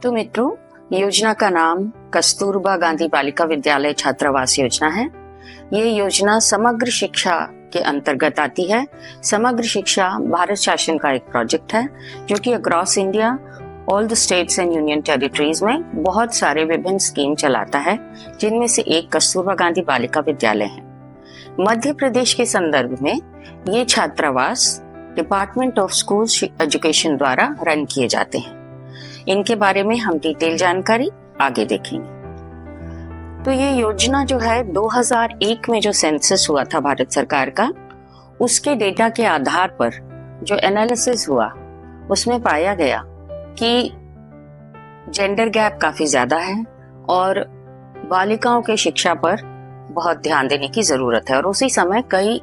तो मित्रों, योजना का नाम कस्तूरबा गांधी बालिका विद्यालय छात्रावास योजना है। ये योजना समग्र शिक्षा के अंतर्गत आती है। समग्र शिक्षा भारत शासन का एक प्रोजेक्ट है जो कि across India all the states and union territories में बहुत सारे विभिन्न स्कीम चलाता है, जिनमें से एक कस्तूरबा गांधी बालिका विद्यालय है। मध्य प्रदेश के संदर्भ में ये छात्रावास डिपार्टमेंट ऑफ स्कूल एजुकेशन द्वारा रन किए जाते हैं। इनके बारे में हम डिटेल जानकारी आगे देखेंगे। तो ये योजना जो है 2001 में जो सेंसस हुआ था भारत सरकार का, उसके डेटा के आधार पर जो एनालिसिस हुआ उसमें पाया गया कि जेंडर गैप काफी ज्यादा है और बालिकाओं के शिक्षा पर बहुत ध्यान देने की जरूरत है। और उसी समय कई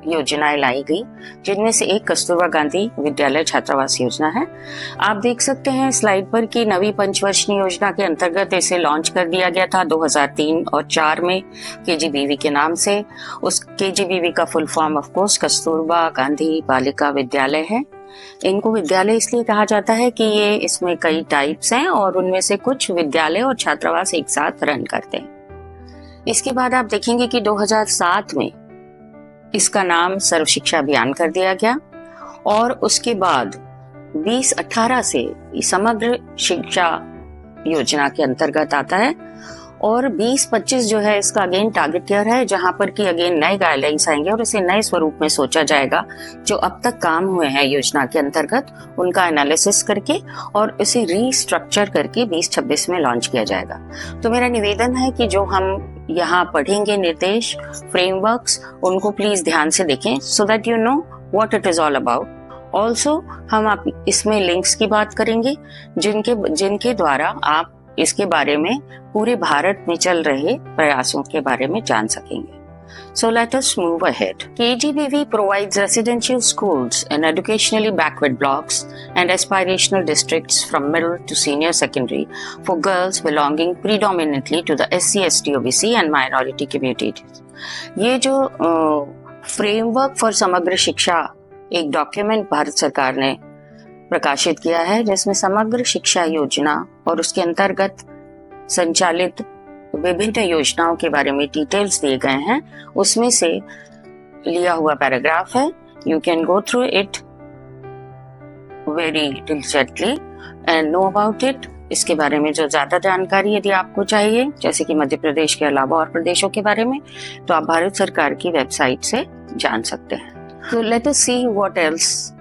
योजनाएं लाई गई, जिनमें से एक कस्तूरबा गांधी विद्यालय छात्रावास योजना है। आप देख सकते हैं स्लाइड पर कि नवी पंचवर्षीय योजना के अंतर्गत इसे लॉन्च कर दिया गया था 2003 और 4 में केजीबीवी के नाम से। उस केजीबीवी का full form of course Kasturba Gandhi Balika Vidyalaya है। इनको विद्यालय इसलिए कहा जाता है कि ये इसमें कई टाइप्स हैं और उनमें से कुछ विद्यालय और छात्रावास एक साथ रन करते हैं। इसके बाद आप देखेंगे कि 2007 में इसका नाम सर्व शिक्षा अभियान कर दिया गया और उसके बाद 2018 से समग्र शिक्षा योजना के अंतर्गत आता है और 2025 जो है इसका अगेन टारगेट ईयर है, जहां पर कि अगेन नए गाइडलाइंस आएंगे और इसे नए स्वरूप में सोचा जाएगा। जो अब तक काम हुए हैं योजना के अंतर्गत उनका एनालिसिस करके और इसे रीस्ट्रक्चर करके 2026 में लॉन्च किया जाएगा। तो मेरा निवेदन है कि जो हम यहाँ पढ़ेंगे निर्देश फ्रेमवर्क्स, उनको प्लीज ध्यान से देखें so that you know what it is all about. Also हम आप इसमें लिंक्स की बात करेंगे जिनके द्वारा आप इसके बारे में पूरे भारत में चल रहे प्रयासों के बारे में जान सकेंगे। So let us move ahead. KGBV provides residential schools in educationally backward blocks and aspirational districts from middle to senior secondary for girls belonging predominantly to the SC, ST, OBC and minority communities. ये जो framework for समग्र शिक्षा एक document Bharat सरकार ने प्रकाशित किया है, जिसमें समग्र शिक्षा योजना और उसके अंतर्गत संचालित विभिन्न योजनाओं के बारे में डिटेल्स दिए गए हैं। उसमें से लिया हुआ पैराग्राफ है। You can go through it very diligently and know about it. इसके बारे में जो ज्यादा जानकारी यदि आपको चाहिए, जैसे कि मध्य प्रदेश के अलावा और प्रदेशों के बारे में, तो आप भारत सरकार की वेबसाइट से जान सकते हैं। तो late us see what else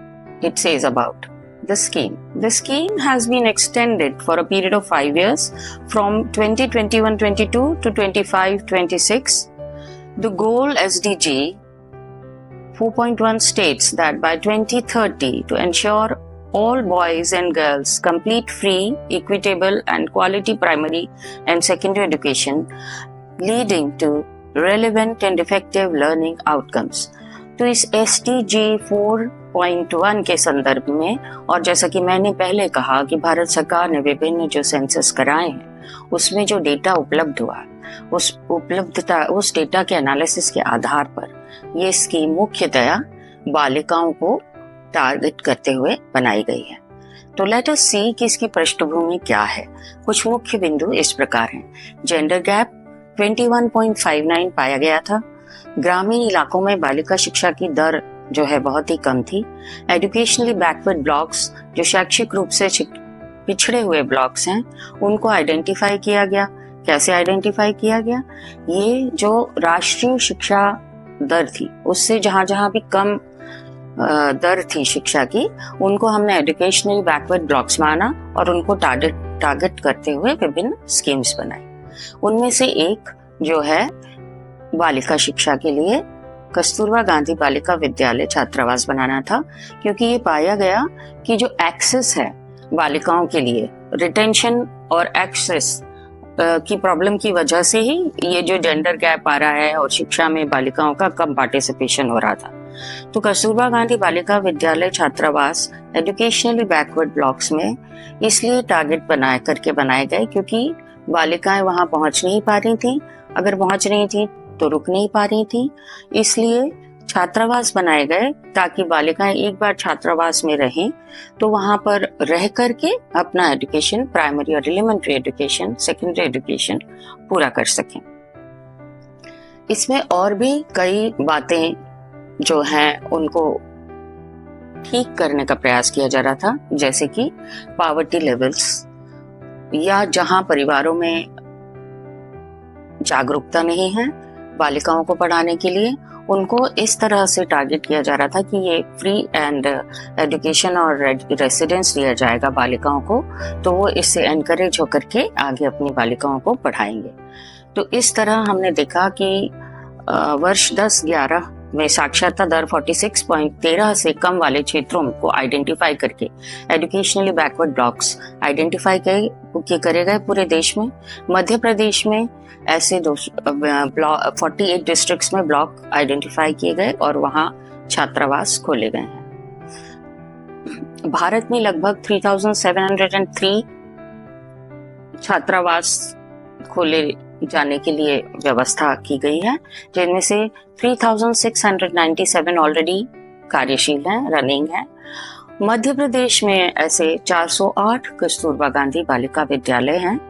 it says about the scheme. The scheme has been extended for a period of 5 years from 2021-22 to 25-26. The goal SDG 4.1 states that by 2030 to ensure all boys and girls complete free, equitable and quality primary and secondary education leading to relevant and effective learning outcomes. तो इस SDG 4.1 के संदर्भ में, और जैसा कि मैंने पहले कहा कि भारत सरकार ने विभिन्न जो सेंसस कराए हैं उसमें जो डेटा उपलब्ध हुआ, उस डेटा के एनालिसिस के आधार पर ये स्कीम मुख्यतया बालिकाओं को टारगेट करते हुए बनाई गई है। तो लेट अस सी कि इसकी पृष्ठभूमि क्या है। कुछ मुख्य बिंदु इस प्रकार हैं। जेंडर गैप 21.59 पाया गया था। ग्रामीण इलाकों में बालिका शिक्षा की दर जो है बहुत ही कम थी। एजुकेशनली बैकवर्ड ब्लॉक्स, जो शैक्षिक रूप से पिछड़े हुए ब्लॉक्स हैं, उनको आइडेंटिफाई किया गया। कैसे आइडेंटिफाई किया गया? ये जो राष्ट्रीय शिक्षा दर थी उससे जहां भी कम दर थी शिक्षा की, उनको हमने एजुकेशनली बैकवर्ड ब्लॉक्स माना और उनको टारगेट करते हुए विभिन्न स्कीम्स बनाई। उनमें से एक जो है बालिका शिक्षा के लिए कस्तूरबा गांधी बालिका विद्यालय छात्रावास बनाना था, क्योंकि ये पाया गया कि जो एक्सेस है बालिकाओं के लिए, रिटेंशन और एक्सेस की प्रॉब्लम की वजह से ही ये जो जेंडर गैप आ रहा है और शिक्षा में बालिकाओं का कम पार्टिसिपेशन हो रहा था। तो कस्तूरबा गांधी बालिका विद्यालय छात्रावास एजुकेशनली बैकवर्ड ब्लॉक्स में इसलिए टारगेट बनाए गए क्योंकि बालिकाएं वहां पहुंच नहीं पा रही थी। अगर पहुंच रही थी तो रुक नहीं पा रही थी, इसलिए छात्रावास बनाए गए ताकि बालिकाएं एक बार छात्रावास में रहें तो वहां पर रह करके अपना एजुकेशन, प्राइमरी और एलिमेंट्री एजुकेशन, सेकेंडरी एजुकेशन पूरा कर सकें। इसमें और भी कई बातें जो हैं उनको ठीक करने का प्रयास किया जा रहा था, जैसे कि पॉवर्टी लेवल्स, या जहां परिवारों में जागरूकता नहीं है बालिकाओं को पढ़ाने के लिए, उनको इस तरह से टारगेट किया जा रहा था कि ये फ्री एंड एजुकेशन और रेसिडेंस दिया जाएगा बालिकाओं को, तो वो इससे एनकरेज होकर के आगे अपनी बालिकाओं को पढ़ाएंगे। तो इस तरह हमने देखा कि वर्ष 10-11 में साक्षरता दर 46.13 से कम वाले क्षेत्रों को आइडेंटिफाई करके एजुकेशनली बैकवर्ड ब्लॉक्स आइडेंटिफाई करे गए पूरे देश में। मध्य प्रदेश में ऐसे 48 डिस्ट्रिक्ट्स में ब्लॉक आइडेंटिफाई किए गए और वहां छात्रावास खोले गए हैं। भारत में लगभग 3703 छात्रावास खोले जाने के लिए व्यवस्था की गई है, जिनमें से 3697 ऑलरेडी कार्यशील हैं, रनिंग है। मध्य प्रदेश में ऐसे 408 कस्तूरबा गांधी बालिका विद्यालय हैं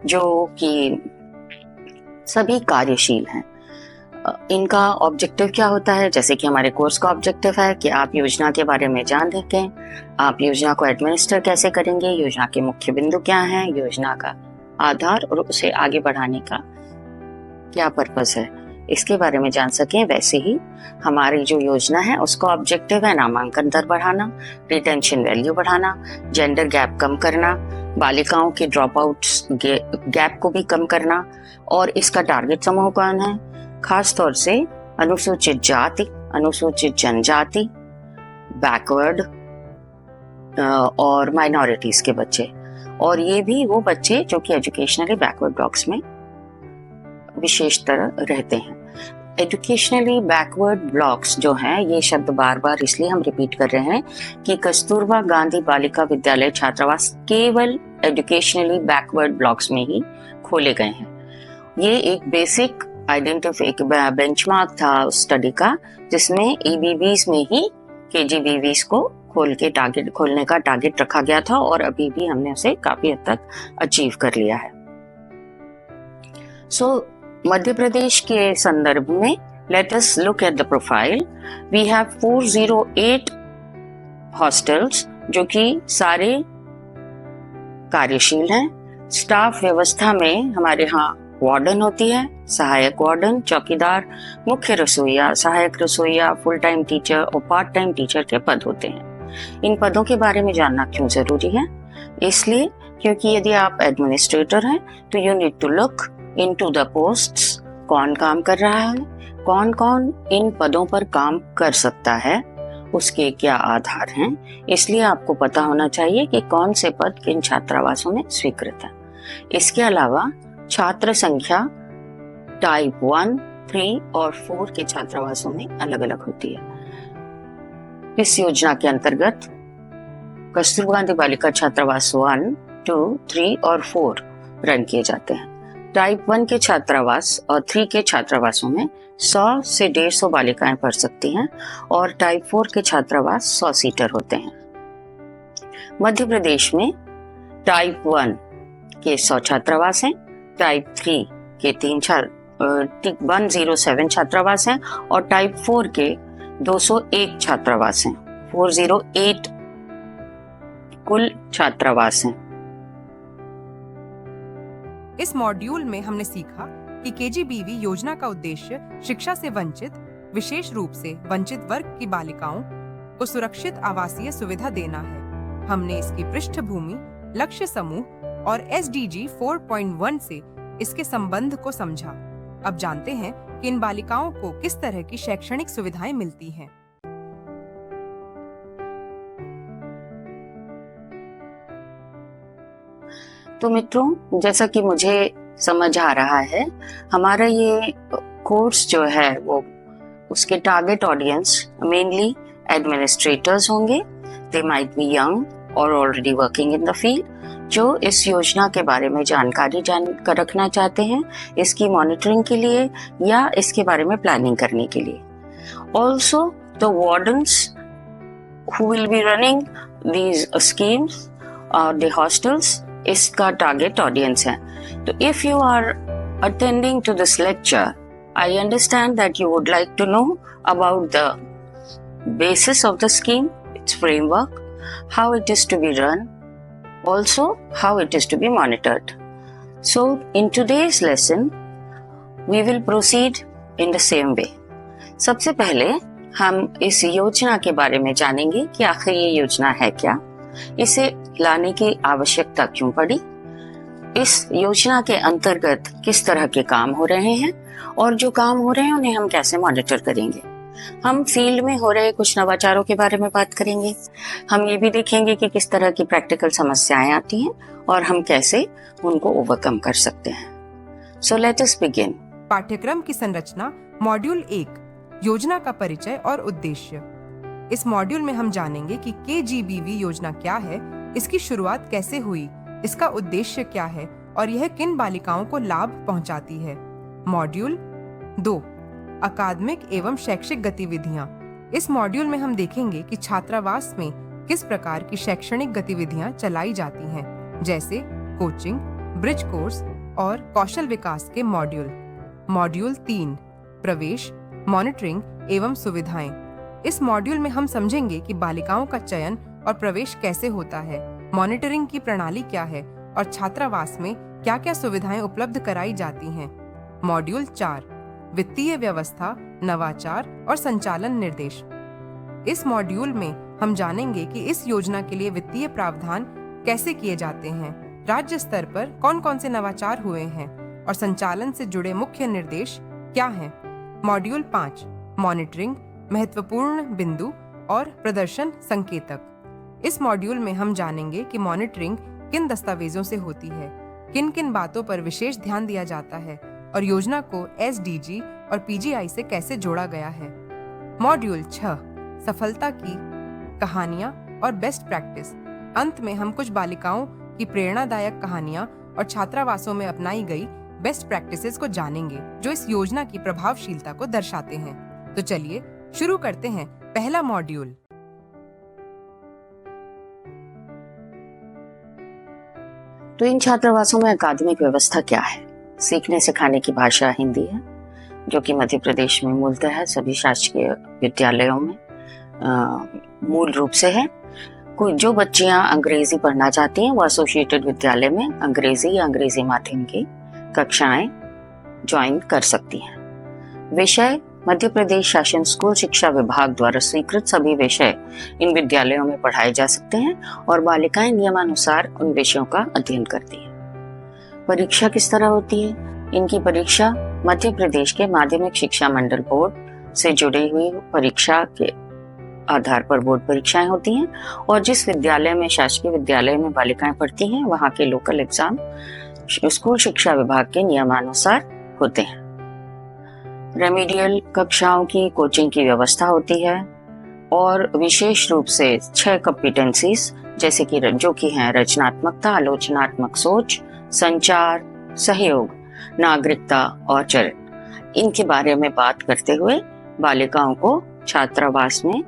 जो कि सभी कार्यशील हैं। इनका ऑब्जेक्टिव क्या होता है? जैसे कि हमारे कोर्स का ऑब्जेक्टिव है कि आप योजना के बारे में जान सकें, आप योजना को एडमिनिस्टर कैसे करेंगे, योजना के मुख्य बिंदु क्या हैं, योजना का आधार और उसे आगे बढ़ाने का क्या पर्पस है, इसके बारे में जान सकें। वैसे ही हमारी जो योजना है उसका ऑब्जेक्टिव है नामांकन दर बढ़ाना, रिटेंशन वैल्यू बढ़ाना, जेंडर गैप कम करना, बालिकाओं के ड्रॉप आउट गैप को भी कम करना। और इसका टारगेट समूह कौन है? खास तौर से अनुसूचित जाति, अनुसूचित जनजाति, बैकवर्ड और माइनॉरिटीज के बच्चे, और ये भी वो बच्चे जो कि एजुकेशनली बैकवर्ड ब्लॉक्स में विशेष तरह रहते हैं। एजुकेशनली बैकवर्ड ब्लॉक्स जो हैं, ये शब्द बार बार इसलिए हम रिपीट कर रहे हैं कि कस्तूरबा गांधी बालिका विद्यालय छात्रावास केवल एजुकेशनली बैकवर्ड ब्लॉक्स में ही खोले गए हैं। ये एक बेसिक एक बेंचमार्क था उस स्टडी का, जिसमें EBBs में ही KGBVs को खोलने का टारगेट रखा गया था और अभी भी हमने उसे काफी हद तक अचीव कर लिया है। मध्य प्रदेश के संदर्भ में let us look at the profile. We have 408 hostels जो कि सारे कार्यशील हैं। स्टाफ व्यवस्था में हमारे यहाँ वार्डन होती है, सहायक वार्डन, चौकीदार, मुख्य रसोइया, सहायक रसोइया, फुल टाइम टीचर और पार्ट टाइम टीचर के पद होते हैं। इन पदों के बारे में जानना क्यों जरूरी है? इसलिए क्योंकि यदि आप एडमिनिस्ट्रेटर हैं तो you need to look into the posts, कौन काम कर रहा है, कौन कौन इन पदों पर काम कर सकता है, उसके क्या आधार हैं। इसलिए आपको पता होना चाहिए कि कौन से पद किन छात्रावासों में स्वीकृत है। इसके अलावा छात्र संख्या टाइप 1, 3 और 4 के छात्रावासों में अलग अलग होती है। इस योजना के अंतर्गत कस्तूरबा गांधी बालिका छात्रावास 1, 2, 3 और 4 रन किए जाते हैं। टाइप 1 के छात्रावास और 3 के छात्रावासों में 100 से 150 बालिकाएं पढ़ सकती हैं और टाइप 4 के छात्रावास 100 सीटर होते हैं। मध्य प्रदेश में टाइप 1 के 100 छात्रावास हैं, टाइप 3 के 107 छात्रावास हैं और टाइप 4 के 201 छात्रावास हैं। 408 कुल छात्रावास हैं। इस मॉड्यूल में हमने सीखा कि KGBV योजना का उद्देश्य शिक्षा से वंचित, विशेष रूप से वंचित वर्ग की बालिकाओं को सुरक्षित आवासीय सुविधा देना है। हमने इसकी पृष्ठभूमि, लक्ष्य समूह और SDG 4.1 से इसके संबंध को समझा। अब जानते हैं कि इन बालिकाओं को किस तरह की शैक्षणिक सुविधाएं मिलती हैं। तो मित्रों, जैसा कि मुझे समझ आ रहा है, हमारा ये कोर्स जो है वो उसके टारगेट ऑडियंस मेनली एडमिनिस्ट्रेटर्स होंगे। दे माइट बी यंग और already working in the field, जो इस योजना के बारे में जानकारी रखना चाहते हैं, इसकी मॉनिटरिंग के लिए या इसके बारे में प्लानिंग करने के लिए। Also, the wardens who will be running these schemes or the hostels इसका target audience है. तो if you are attending to this lecture, I understand that you would like to know about the basis of the scheme, its framework, how it is to be run, also how it is to be monitored. So in today's lesson, we will proceed in the same way. सबसे पहले हम इस योजना के बारे में जानेंगे कि आखिर ये योजना है क्या, इसे लाने की आवश्यकता क्यों पड़ी, इस योजना के अंतर्गत किस तरह के काम हो रहे हैं और जो काम हो रहे हैं उन्हें हम कैसे मॉनिटर करेंगे। हम फील्ड में हो रहे कुछ नवाचारों के बारे में बात करेंगे। हम ये भी देखेंगे कि किस तरह की प्रैक्टिकल समस्याएं आती हैं और हम कैसे उनको ओवरकम कर सकते हैं। So let us begin. पाठ्यक्रम की संरचना। मॉड्यूल 1, योजना का परिचय और उद्देश्य। इस मॉड्यूल में हम जानेंगे कि KGBV योजना क्या है, इसकी शुरुआत कैसे हुई, इसका उद्देश्य क्या है और यह किन बालिकाओं को लाभ पहुंचाती है। मॉड्यूल 2, अकादमिक एवं शैक्षिक गतिविधियां। इस मॉड्यूल में हम देखेंगे कि छात्रावास में किस प्रकार की शैक्षणिक गतिविधियां चलाई जाती हैं, जैसे कोचिंग, ब्रिज कोर्स और कौशल विकास के मॉड्यूल। मॉड्यूल 3, प्रवेश, मॉनिटरिंग एवं सुविधाएं। इस मॉड्यूल में हम समझेंगे कि बालिकाओं का चयन और प्रवेश कैसे होता है, मॉनिटरिंग की प्रणाली क्या है और छात्रावास में क्या क्या सुविधाएं उपलब्ध कराई जाती हैं। मॉड्यूल 4, वित्तीय व्यवस्था, नवाचार और संचालन निर्देश। इस मॉड्यूल में हम जानेंगे कि इस योजना के लिए वित्तीय प्रावधान कैसे किए जाते हैं, राज्य स्तर पर कौन कौन से नवाचार हुए हैं और संचालन से जुड़े मुख्य निर्देश क्या हैं। मॉड्यूल 5, मॉनिटरिंग, महत्वपूर्ण बिंदु और प्रदर्शन संकेतक। इस मॉड्यूल में हम जानेंगे कि मॉनिटरिंग किन दस्तावेजों से होती है, किन किन बातों पर विशेष ध्यान दिया जाता है और योजना को SDG और PGI से कैसे जोड़ा गया है। मॉड्यूल 6, सफलता की कहानियां और बेस्ट प्रैक्टिस। अंत में हम कुछ बालिकाओं की प्रेरणादायक कहानियां और छात्रावासों में अपनाई गई बेस्ट प्रैक्टिसेस को जानेंगे, जो इस योजना की प्रभावशीलता को दर्शाते हैं। तो चलिए शुरू करते हैं पहला मॉड्यूल। तो इन छात्रावासों में अकादमिक व्यवस्था क्या है? सीखने सिखाने की भाषा हिंदी है, जो कि मध्य प्रदेश में मूलतः है, सभी शासकीय विद्यालयों में मूल रूप से है। कोई जो बच्चियां अंग्रेजी पढ़ना चाहती हैं वो एसोसिएटेड विद्यालय में अंग्रेजी या अंग्रेजी माध्यम की कक्षाएं ज्वाइन कर सकती हैं। विषय मध्य प्रदेश शासन स्कूल शिक्षा विभाग द्वारा स्वीकृत सभी विषय इन विद्यालयों में पढ़ाए जा सकते हैं और बालिकाएं नियमानुसार उन विषयों का अध्ययन करती हैं। परीक्षा किस तरह होती है? इनकी परीक्षा मध्य प्रदेश के माध्यमिक शिक्षा मंडल बोर्ड से जुड़ी हुई परीक्षा के आधार पर बोर्ड परीक्षाएं होती हैं और जिस विद्यालय में शासकीय विद्यालय में बालिकाएं पढ़ती हैं वहां के लोकल एग्जाम स्कूल शिक्षा विभाग के नियमानुसार होते हैं। रेमेडियल कक्षाओं की कोचिंग की व्यवस्था होती है और विशेष रूप से 6 कॉम्पिटेंसीज जैसे कि जो कि हैं रचनात्मकता, आलोचनात्मक सोच, संचार, सहयोग, नागरिकता और चरित्र, इनके बारे में बात करते हुए बालिकाओं को छात्रावास में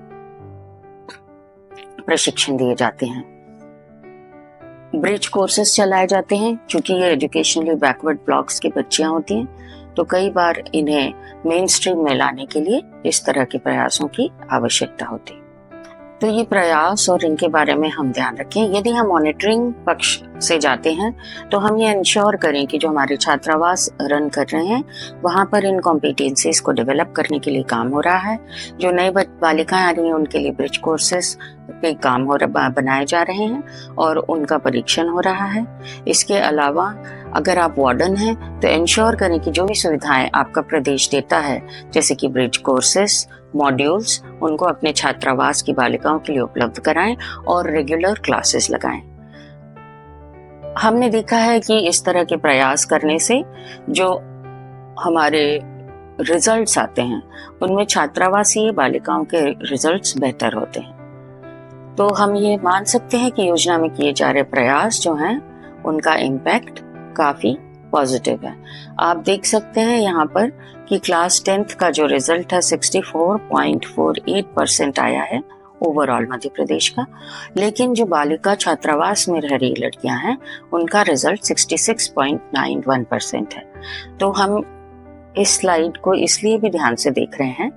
प्रशिक्षण दिए जाते हैं। ब्रिज कोर्सेस चलाए जाते हैं। क्योंकि ये एजुकेशनली बैकवर्ड ब्लॉक्स की बच्चियां होती हैं तो कई बार इन्हें मेन स्ट्रीम में लाने के लिए इस तरह के प्रयासों की आवश्यकता होती है। तो ये प्रयास और इनके बारे में हम ध्यान रखें। यदि हम मॉनिटरिंग पक्ष से जाते हैं तो हम ये इंश्योर करें कि जो हमारे छात्रावास रन कर रहे हैं वहाँ पर इन कॉम्पिटेंसीज को डेवलप करने के लिए काम हो रहा है। जो नई बालिकाएं आ रही हैं उनके लिए ब्रिज कोर्सेस पे काम बनाए जा रहे हैं और उनका परीक्षण हो रहा है। इसके अलावा अगर आप वार्डन हैं तो इंश्योर करें कि जो भी सुविधाएं आपका प्रदेश देता है जैसे कि ब्रिज कोर्सेस, मॉड्यूल्स, उनको अपने छात्रावास की बालिकाओं के लिए उपलब्ध कराएं और रेगुलर क्लासेस लगाएं। हमने देखा है कि इस तरह के प्रयास करने से जो हमारे रिजल्ट्स आते हैं उनमें छात्रावासीय बालिकाओं के रिजल्ट्स बेहतर होते हैं। तो हम ये मान सकते हैं कि योजना में किए जा रहे प्रयास जो हैं उनका इम्पैक्ट काफी पॉजिटिव है। आप देख सकते हैं यहाँ पर कि क्लास 10th का जो रिजल्ट है 64.48% आया है ओवरऑल मध्य प्रदेश का, लेकिन जो बालिका छात्रावास में रह रही लड़कियां हैं उनका रिजल्ट 66.91% है। तो हम इस स्लाइड को इसलिए भी ध्यान से देख रहे हैं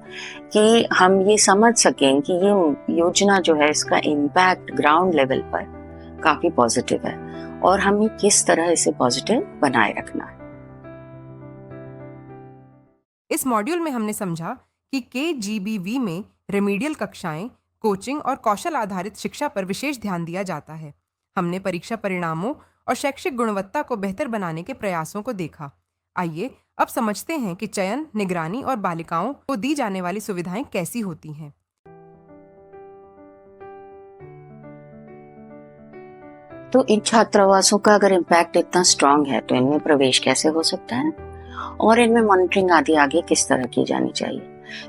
कि हम ये समझ सकें कि ये योजना जो है इसका इम्पैक्ट ग्राउंड लेवल पर काफी पॉजिटिव है और हमें किस तरह इसे पॉजिटिव बनाए रखना है। इस मॉड्यूल में हमने समझा कि KGBV में रेमीडियल कक्षाएं, कोचिंग और कौशल आधारित शिक्षा पर विशेष ध्यान दिया जाता है। हमने परीक्षा परिणामों और शैक्षिक गुणवत्ता को बेहतर बनाने के प्रयासों को देखा। आइए अब समझते हैं कि चयन, निगरानी और बालिकाओं को दी जाने वाली सुविधाएं कैसी होती हैं। तो इन छात्रावासों का अगर इम्पैक्ट इतना स्ट्रांग है तो इनमें प्रवेश कैसे हो सकता है और इनमें मॉनिटरिंग आदि आगे किस तरह की जानी चाहिए।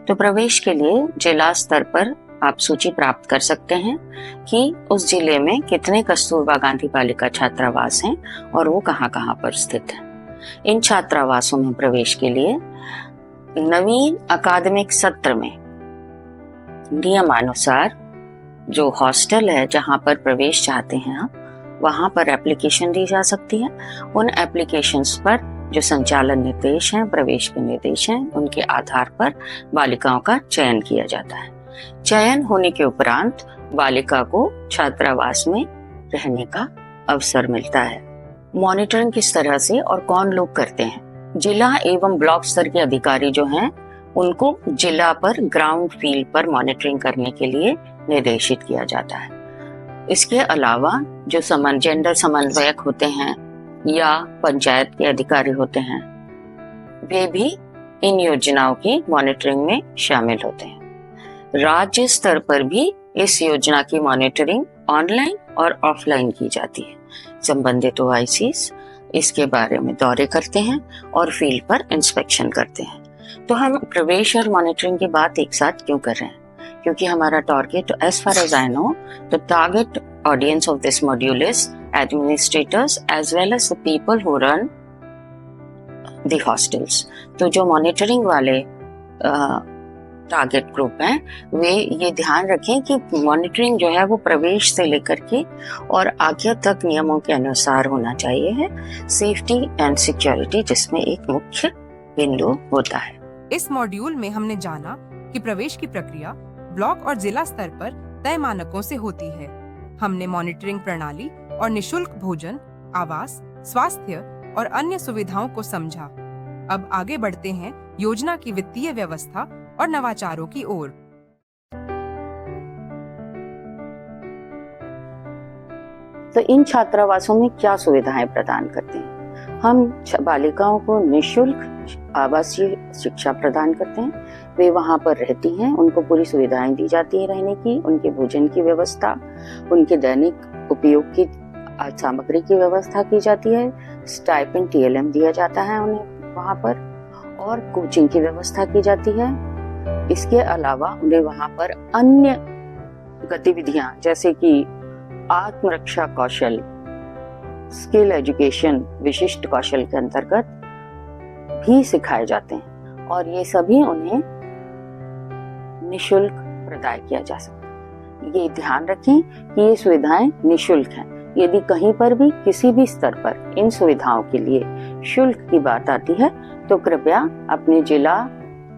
तो प्रवेश के लिए जिला स्तर पर आप सूची प्राप्त कर सकते हैं कि उस जिले में कितने कस्तूरबा गांधी बालिका छात्रावास हैं और वो कहाँ पर स्थित हैं। इन छात्रावासों में प्रवेश के लिए नवीन अकादमिक सत्र में नियमानुसार जो हॉस्टल है जहां पर प्रवेश चाहते हैं आप, वहां पर एप्लीकेशन दी जा सकती है। उन एप्लीकेशंस पर जो संचालन निर्देश हैं, प्रवेश के निर्देश हैं, उनके आधार पर बालिकाओं का चयन किया जाता है। चयन होने के उपरांत बालिका को छात्रावास में रहने का अवसर मिलता है। मॉनिटरिंग किस तरह से और कौन लोग करते हैं? जिला एवं ब्लॉक स्तर के अधिकारी जो हैं उनको जिला पर ग्राउंड फील्ड पर मॉनिटरिंग करने के लिए निर्देशित किया जाता है। इसके अलावा जो जेंडर समन्वयक होते हैं या पंचायत के अधिकारी होते हैं, वे भी इन योजनाओं की मॉनिटरिंग में शामिल होते हैं। राज्य स्तर पर भी इस योजना की मॉनिटरिंग ऑनलाइन और ऑफलाइन की जाती है। संबंधित OICs इसके बारे में दौरे करते हैं और फील्ड पर इंस्पेक्शन करते हैं। तो हम प्रवेश और मॉनिटरिंग की बात एक साथ क्यों कर रहे हैं? क्योंकि हमारा target, as far as I know, the target audience of this module is administrators as well as the people who run the hostels. तो जो मॉनिटरिंग वाले टारगेट ग्रुप हैं, वे ये ध्यान रखें कि मॉनिटरिंग जो है वो प्रवेश से लेकर के और आगे तक नियमों के अनुसार होना चाहिए है। सेफ्टी एंड सिक्योरिटी जिसमें एक मुख्य बिंदु होता है। इस मॉड्यूल में हमने जाना कि प्रवेश की प्रक्रिया ब्लॉक और जिला स्तर पर तय मानकों से होती है। हमने मॉनिटरिंग प्रणाली और निशुल्क भोजन, आवास, स्वास्थ्य और अन्य सुविधाओं को समझा। अब आगे बढ़ते हैं योजना की वित्तीय व्यवस्था और नवाचारों की ओर। तो इन छात्रावासों में क्या सुविधाएं प्रदान करते हैं? हम बालिकाओं को निशुल्क आवासीय शिक्षा प्रदान करते हैं। वे वहां पर रहती हैं, उनको पूरी सुविधाएं दी जाती है रहने की, उनके भोजन की व्यवस्था, उनके दैनिक उपयोग की सामग्री की व्यवस्था की जाती है, स्टाइपेंड TLM दिया जाता है उन्हें वहां पर, और कोचिंग की व्यवस्था की जाती है। इसके अलावा उन्हें वहां पर अन्य गतिविधियां जैसे कि आत्मरक्षा कौशल, स्किल एजुकेशन, विशिष्ट कौशल के अंतर्गत भी सिखाए जाते हैं और ये सभी उन्हें निशुल्क प्रदान किया जा सकता है। ये ध्यान रखें कि ये सुविधाएं निशुल्क हैं। यदि कहीं पर भी किसी भी स्तर पर इन सुविधाओं के लिए शुल्क की बात आती है तो कृपया अपने जिला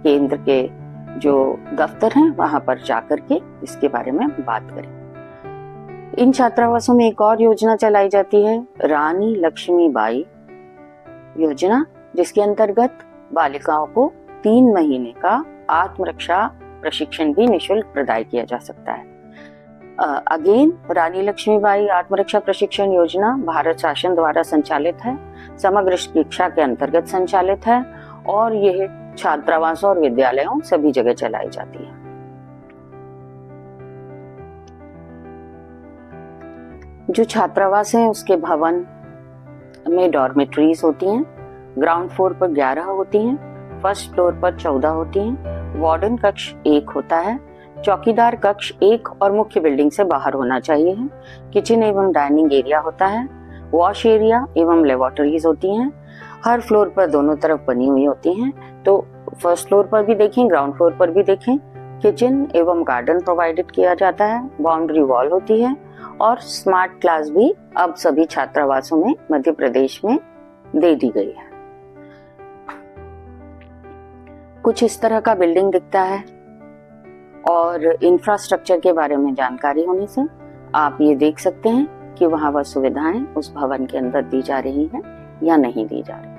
केंद्र के जो दफ्तर हैं वहां पर जाकर के इसके बारे में बात करें। इन छात्रावासों में एक और योजना चलाई जाती है, रानी लक्ष्मीबाई योजना, जिसके अंतर्गत बालिकाओं को 3 महीने का आत्मरक्षा प्रशिक्षण भी निशुल्क प्रदान किया जा सकता है। अगेन, रानी लक्ष्मीबाई आत्मरक्षा प्रशिक्षण योजना भारत शासन द्वारा संचालित है, समग्र शिक्षा के अंतर्गत संचालित है और यह छात्रावासों और विद्यालयों सभी जगह चलाई जाती है। जो छात्रावास है उसके भवन में डॉर्मेट्रीज होती हैं। ग्राउंड फ्लोर पर 11 होती हैं, फर्स्ट फ्लोर पर 14 होती हैं। वार्डन कक्ष 1 होता है, चौकीदार कक्ष 1 और मुख्य बिल्डिंग से बाहर होना चाहिए। किचन एवं डाइनिंग एरिया होता है, वॉश एरिया एवं लेबोरेटरीज होती हैं। हर फ्लोर पर दोनों तरफ बनी हुई होती हैं। तो फर्स्ट फ्लोर पर भी देखें, ग्राउंड फ्लोर पर भी देखें, किचन एवं गार्डन प्रोवाइडेड किया जाता है, बाउंड्री वॉल होती है और स्मार्ट क्लास भी अब सभी छात्रावासों में मध्य प्रदेश में दे दी गई है। कुछ इस तरह का बिल्डिंग दिखता है और इंफ्रास्ट्रक्चर के बारे में जानकारी होने से आप ये देख सकते हैं कि वहां वह सुविधाएं उस भवन के अंदर दी जा रही हैं या नहीं दी जा रही।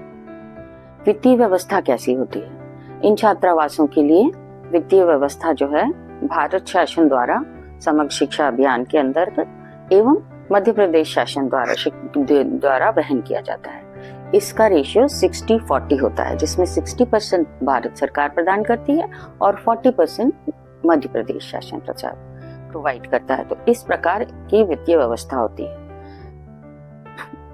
वित्तीय व्यवस्था कैसी होती है? इन छात्रावासों के लिए वित्तीय व्यवस्था जो है भारत शासन द्वारा समग्र शिक्षा अभियान के अंतर्गत एवं मध्य प्रदेश शासन द्वारा वहन किया जाता है। इसका रेशियो 60-40 होता है, जिसमें 60% भारत सरकार प्रदान करती है और 40% मध्य प्रदेश शासन प्रोवाइड करता है। तो इस प्रकार की वित्तीय व्यवस्था होती है।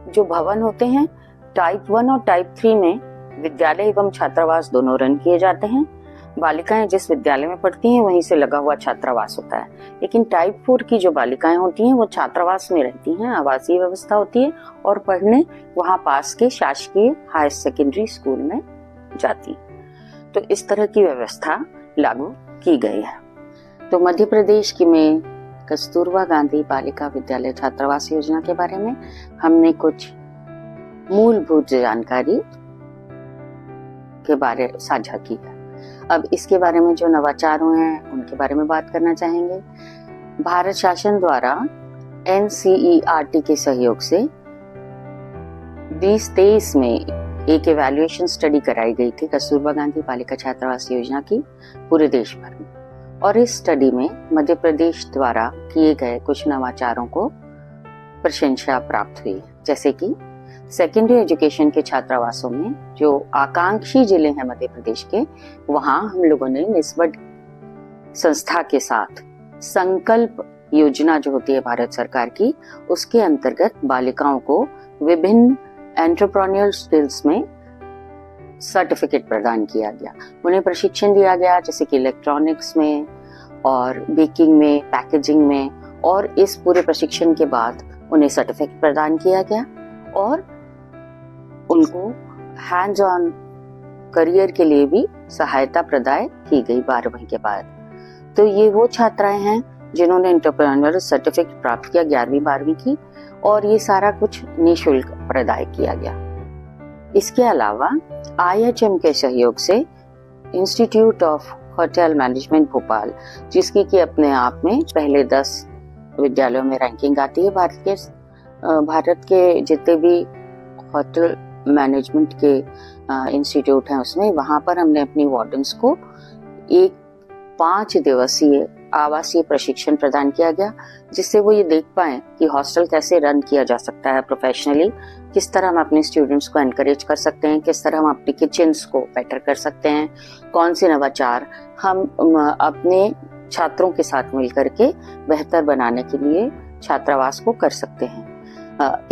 जो भवन होते हैं टाइप 1 और टाइप 3 में विद्यालय एवं छात्रावास दोनों रन किए जाते हैं। बालिकाएं जिस विद्यालय में पढ़ती हैं वहीं से लगा हुआ छात्रावास होता है। लेकिन टाइप 4 की जो बालिकाएं होती हैं वो छात्रावास में रहती हैं, आवासीय व्यवस्था होती है और पढ़ने वहां पास के शासकीय हायर सेकेंडरी स्कूल में जाती। तो इस तरह की व्यवस्था लागू की गई है। तो मध्य प्रदेश की में कस्तूरबा गांधी बालिका विद्यालय छात्रावास योजना के बारे में हमने कुछ मूलभूत जानकारी के बारे साझा की है। अब इसके बारे में जो नवाचार हुए हैं उनके बारे में बात करना चाहेंगे। भारत शासन द्वारा NCERT के सहयोग से 2023 में एक इवैल्यूएशन स्टडी कराई गई थी कस्तूरबा गांधी बालिका छात्रावास योजना की पूरे देश भर में, और इस स्टडी में मध्य प्रदेश द्वारा किए गए कुछ नवाचारों को प्रशंसा प्राप्त हुई। जैसे कि सेकेंडरी एजुकेशन के छात्रावासों में जो आकांक्षी जिले हैं मध्य प्रदेश के, वहां हम लोगों ने निस्बत संस्था के साथ संकल्प योजना जो होती है भारत सरकार की, उसके अंतर्गत बालिकाओं को विभिन्न एंटरप्रेन्योरियल स्किल्स में सर्टिफिकेट प्रदान किया गया। उन्हें प्रशिक्षण दिया गया जैसे कि इलेक्ट्रॉनिक्स में और बेकिंग में, पैकेजिंग में, और इस पूरे प्रशिक्षण के बाद उन्हें सर्टिफिकेट प्रदान किया गया और उनको हैंड्स ऑन करियर के लिए भी सहायता प्रदान की गई 12वीं के बाद। तो ये वो छात्राएं हैं जिन्होंने एंटरप्रेन्योर सर्टिफिकेट प्राप्त किया 11वीं 12वीं की, और ये सारा कुछ निःशुल्क प्रदान किया गया। इसके अलावा IHM के सहयोग से institute of hotel management Bhopal, जिसकी कि अपने आप में पहले 10 विद्यालयों में रैंकिंग आती है भारत के जितने भी होटल मैनेजमेंट के इंस्टीट्यूट हैं उसमें, वहां पर हमने अपनी वार्डन्स को एक 5 दिवसीय आवासीय प्रशिक्षण प्रदान किया गया, जिससे वो ये देख पाए कि हॉस्टल कैसे रन किया जा सकता है प्रोफेशनली, किस तरह हम अपने स्टूडेंट्स को एनकरेज कर सकते हैं, किस तरह हम अपने किचन्स को बेटर कर सकते हैं, कौन से नवाचार हम अपने छात्रों के साथ मिलकर के बेहतर बनाने के लिए छात्रावास को कर सकते हैं।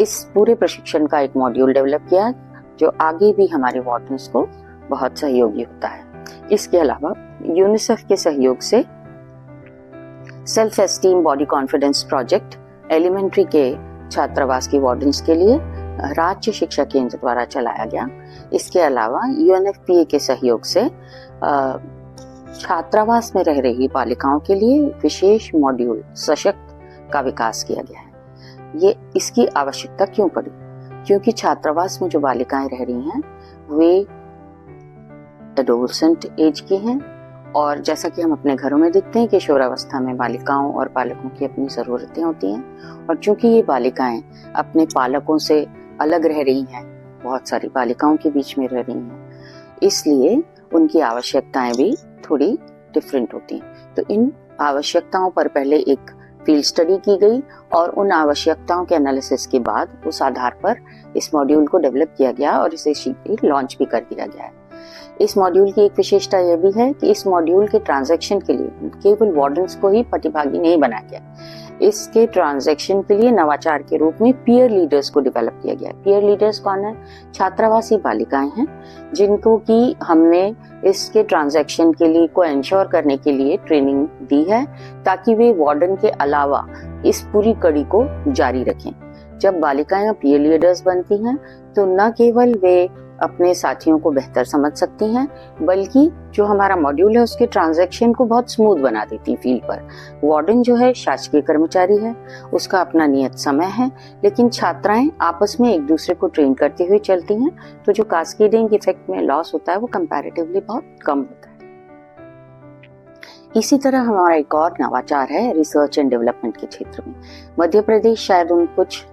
इस पूरे प्रशिक्षण का एक मॉड्यूल डेवलप किया जो आगे भी हमारे वार्डन्स को बहुत सहयोगी होता है। इसके अलावा यूनिसेफ के सहयोग से self esteem body confidence project elementary के छात्रावास की वार्डन्स के लिए राज्य शिक्षा केंद्र द्वारा चलाया गया। इसके अलावा UNFPA के सहयोग से छात्रावास में रह रही बालिकाओं के लिए विशेष मॉड्यूल सशक्त का विकास किया गया है। ये इसकी आवश्यकता क्यों पड़ी? क्योंकि छात्रावास में जो बालिकाएं रह रही हैं वे एडोलसेंट एज की हैं, और जैसा कि हम अपने घरों में देखते हैं कि किशोरावस्था में बालिकाओं और पालकों की अपनी ज़रूरतें होती हैं, और चूंकि ये बालिकाएं अपने पालकों से अलग रह रही हैं, बहुत सारी बालिकाओं के बीच में रह रही हैं, इसलिए उनकी आवश्यकताएं भी थोड़ी डिफरेंट होती हैं। तो इन आवश्यकताओं पर पहले एक फील्ड स्टडी की गई और उन आवश्यकताओं के एनालिसिस के बाद उस आधार पर इस मॉड्यूल को डेवलप किया गया और इसे शीघ्र लॉन्च भी कर दिया गया है। इस मॉड्यूल की एक विशेषता यह भी है कि इस मॉड्यूल के ट्रांजैक्शन के लिए केवल वार्डन्स को ही प्रतिभागी नहीं बनाया गया, इसके ट्रांजैक्शन के लिए नवाचार के रूप में पीयर लीडर्स को डेवलप किया गया। पीयर लीडर्स कौन है? छात्रावासी बालिकाएं हैं जिनको कि हमने इसके ट्रांजैक्शन के लिए को एंश्योर करने के लिए ट्रेनिंग दी है, ताकि वे वार्डन के अलावा इस पूरी कड़ी को जारी रखें। जब बालिकाएं पीयर लीडर्स बनती हैं तो न केवल वे अपने साथियों को बेहतर समझ सकती हैं, बल्कि जो हमारा मॉड्यूल है उसके ट्रांजैक्शन को बहुत स्मूथ बना देती फील्ड पर। वार्डन जो है शासकीय कर्मचारी है, उसका अपना नियत समय है, लेकिन छात्राएं आपस में एक दूसरे को ट्रेन करते हुए चलती हैं, तो जो कास्केडिंग इफेक्ट में लॉस होता है वो कंपैरेटिवली बहुत कम होता है। इसी तरह हमारा एक और नवाचार है रिसर्च एंड डेवलपमेंट के क्षेत्र में। मध्य प्रदेश शायद उन कुछ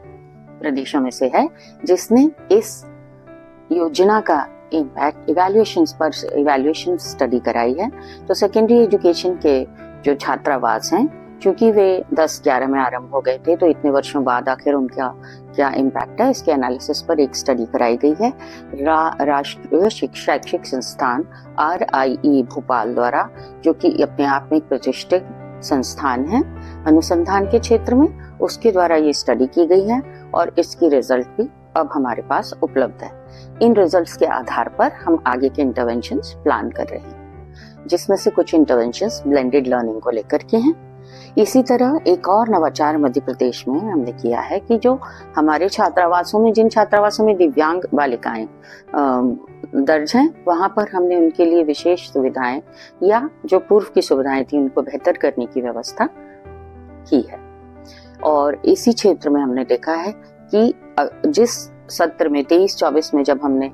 प्रदेशों में से है जिसने इस योजना का इम्पैक्ट इवैल्यूएशन स्टडी कराई है। तो सेकेंडरी एजुकेशन के जो छात्रावास हैं, क्योंकि वे 10-11 में आरंभ हो गए थे, तो इतने वर्षों बाद आखिर उनका क्या इम्पैक्ट है, इसके एनालिसिस पर एक स्टडी कराई गई है राष्ट्रीय शैक्षिक संस्थान RIE भोपाल द्वारा, जो कि अपने आप में एक प्रतिष्ठित संस्थान है अनुसंधान के क्षेत्र में। उसके द्वारा ये स्टडी की गई है और इसकी रिजल्ट भी अब हमारे पास उपलब्ध है। इन रिजल्ट्स के आधार पर हम आगे के इंटरवेंशंस प्लान कर रहे हैं, जिसमें से कुछ इंटरवेंशंस ब्लेंडेड लर्निंग को लेकर के हैं। इसी तरह एक और नवाचार मध्य प्रदेश में हमने किया है कि जो हमारे छात्रावासों में, जिन छात्रावासों में दिव्यांग बालिकाएं दर्ज हैं, वहां पर हमने उनके लिए विशेष सुविधाएं या जो पूर्व की सुविधाएं थी उनको बेहतर करने की व्यवस्था की है। और इसी क्षेत्र में हमने देखा है कि जिस सत्र में 23-24 में जब हमने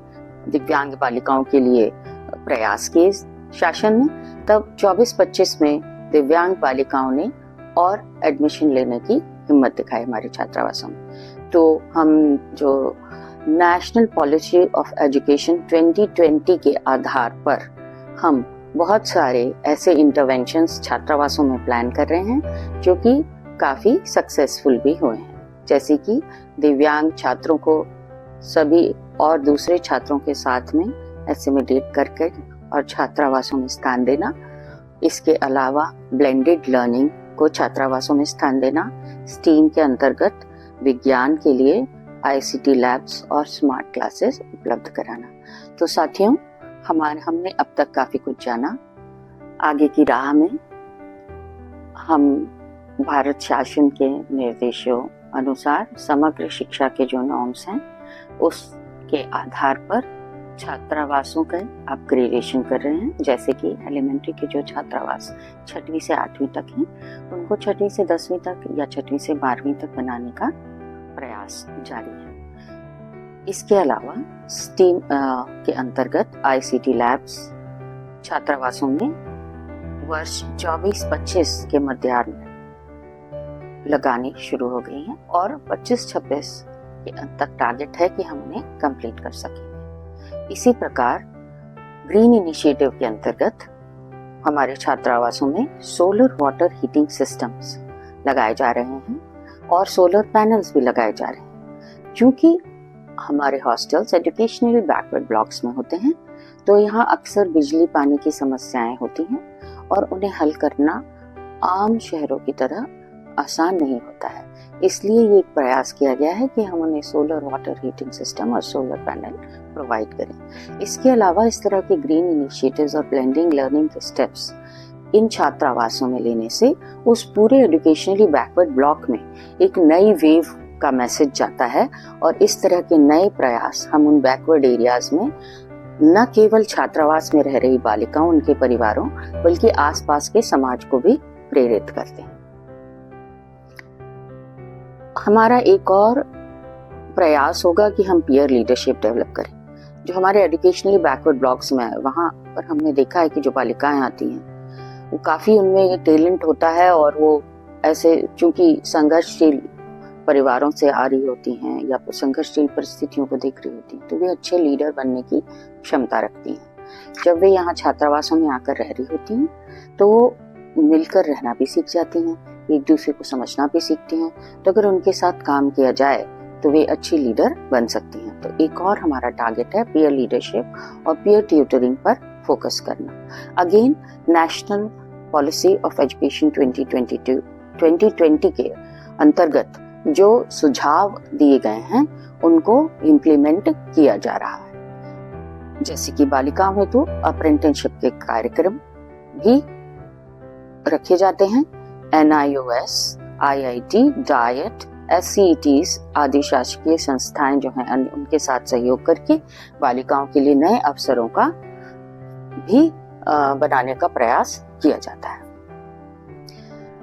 दिव्यांग बालिकाओं के लिए प्रयास किए शासन ने, तब 24-25 में दिव्यांग बालिकाओं ने और एडमिशन लेने की हिम्मत दिखाई हमारे छात्रावासों में। तो हम जो नेशनल पॉलिसी ऑफ एजुकेशन 2020 के आधार पर हम बहुत सारे ऐसे इंटरवेंशंस छात्रावासों में प्लान कर रहे हैं जो कि काफी सक्सेसफुल भी हुए हैं, जैसे कि दिव्यांग छात्रों को सभी और दूसरे छात्रों के साथ में एसिमिलेट करके और छात्रावासों में स्थान देना। इसके अलावा ब्लेंडेड लर्निंग को छात्रावासों में स्थान देना, स्टीम के अंतर्गत विज्ञान के लिए ICT लैब्स और स्मार्ट क्लासेस उपलब्ध कराना। तो साथियों, हमने अब तक काफी कुछ जाना। आगे की राह में हम भारत शासन के निर्देशों अनुसार समग्र शिक्षा के जो नॉर्म्स हैं उसके आधार पर छात्रावासों का अपग्रेडेशन कर रहे हैं। जैसे कि एलिमेंट्री के जो छात्रावास 6वीं से 8वीं तक हैं, उनको 6वीं से 10वीं तक या 6वीं से 12वीं तक बनाने का प्रयास जारी है। इसके अलावा स्टीम के अंतर्गत ICT लैब्स छात्रावासों में वर्ष 24-25 के मध्याह्न में लगानी शुरू हो गई हैं और 25-26 के अंत तक टारगेट है कि हम उन्हें कंप्लीट कर सकेंगे। इसी प्रकार ग्रीन इनिशिएटिव के अंतर्गत हमारे छात्रावासों में सोलर वाटर हीटिंग सिस्टम्स लगाए जा रहे हैं और सोलर पैनल्स भी लगाए जा रहे हैं। क्योंकि हमारे हॉस्टल्स एजुकेशनली बैकवर्ड ब्लॉक्स में होते हैं, तो यहाँ अक्सर बिजली पानी की समस्याएं होती हैं और उन्हें हल करना आम शहरों की तरह आसान नहीं होता है। इसलिए ये एक प्रयास किया गया है कि हम उन्हें सोलर वाटर हीटिंग सिस्टम और सोलर पैनल प्रोवाइड करें। इसके अलावा इस तरह के ग्रीन इनिशिएटिव्स और ब्लेंडिंग लर्निंग के स्टेप्स इन छात्रावासों में लेने से उस पूरे एजुकेशनली बैकवर्ड ब्लॉक में एक नई वेव का मैसेज जाता है और इस तरह के नए प्रयास हम उन बैकवर्ड एरियाज में न केवल छात्रावास में रह रही बालिकाओं, उनके परिवारों, बल्कि आसपास के समाज को भी प्रेरित करते हैं। हमारा एक और प्रयास होगा कि हम पीयर लीडरशिप डेवलप करें। जो हमारे एजुकेशनली बैकवर्ड ब्लॉक्स में है, वहाँ पर हमने देखा है कि जो बालिकाएं आती हैं वो काफ़ी उनमें टैलेंट होता है और वो ऐसे चूंकि संघर्षशील परिवारों से आ रही होती हैं या संघर्षशील परिस्थितियों को देख रही होती हैं, तो वे अच्छे लीडर बनने की क्षमता रखती हैं। जब वे यहाँ छात्रावासों में आकर रह रही होती हैं तो वो मिलकर रहना भी सीख जाती हैं, एक दूसरे को समझना भी सीखती हैं। तो अगर उनके साथ काम किया जाए तो वे अच्छी लीडर बन सकती हैं। तो एक और हमारा टारगेट है पीयर लीडरशिप और पीयर ट्यूटरिंग पर फोकस करना। Again national policy of education 2020 के अंतर्गत जो सुझाव दिए गए हैं उनको इम्प्लीमेंट किया जा रहा है। जैसे कि बालिकाओं हेतु अप्रेंटिसशिप के कार्यक्रम भी रखे जाते हैं। NIOS, IIT, डाइट, SCETs आदि शासकीय संस्थाएं जो हैं उनके साथ सहयोग करके बालिकाओं के लिए नए अवसरों का भी बनाने का प्रयास किया जाता है।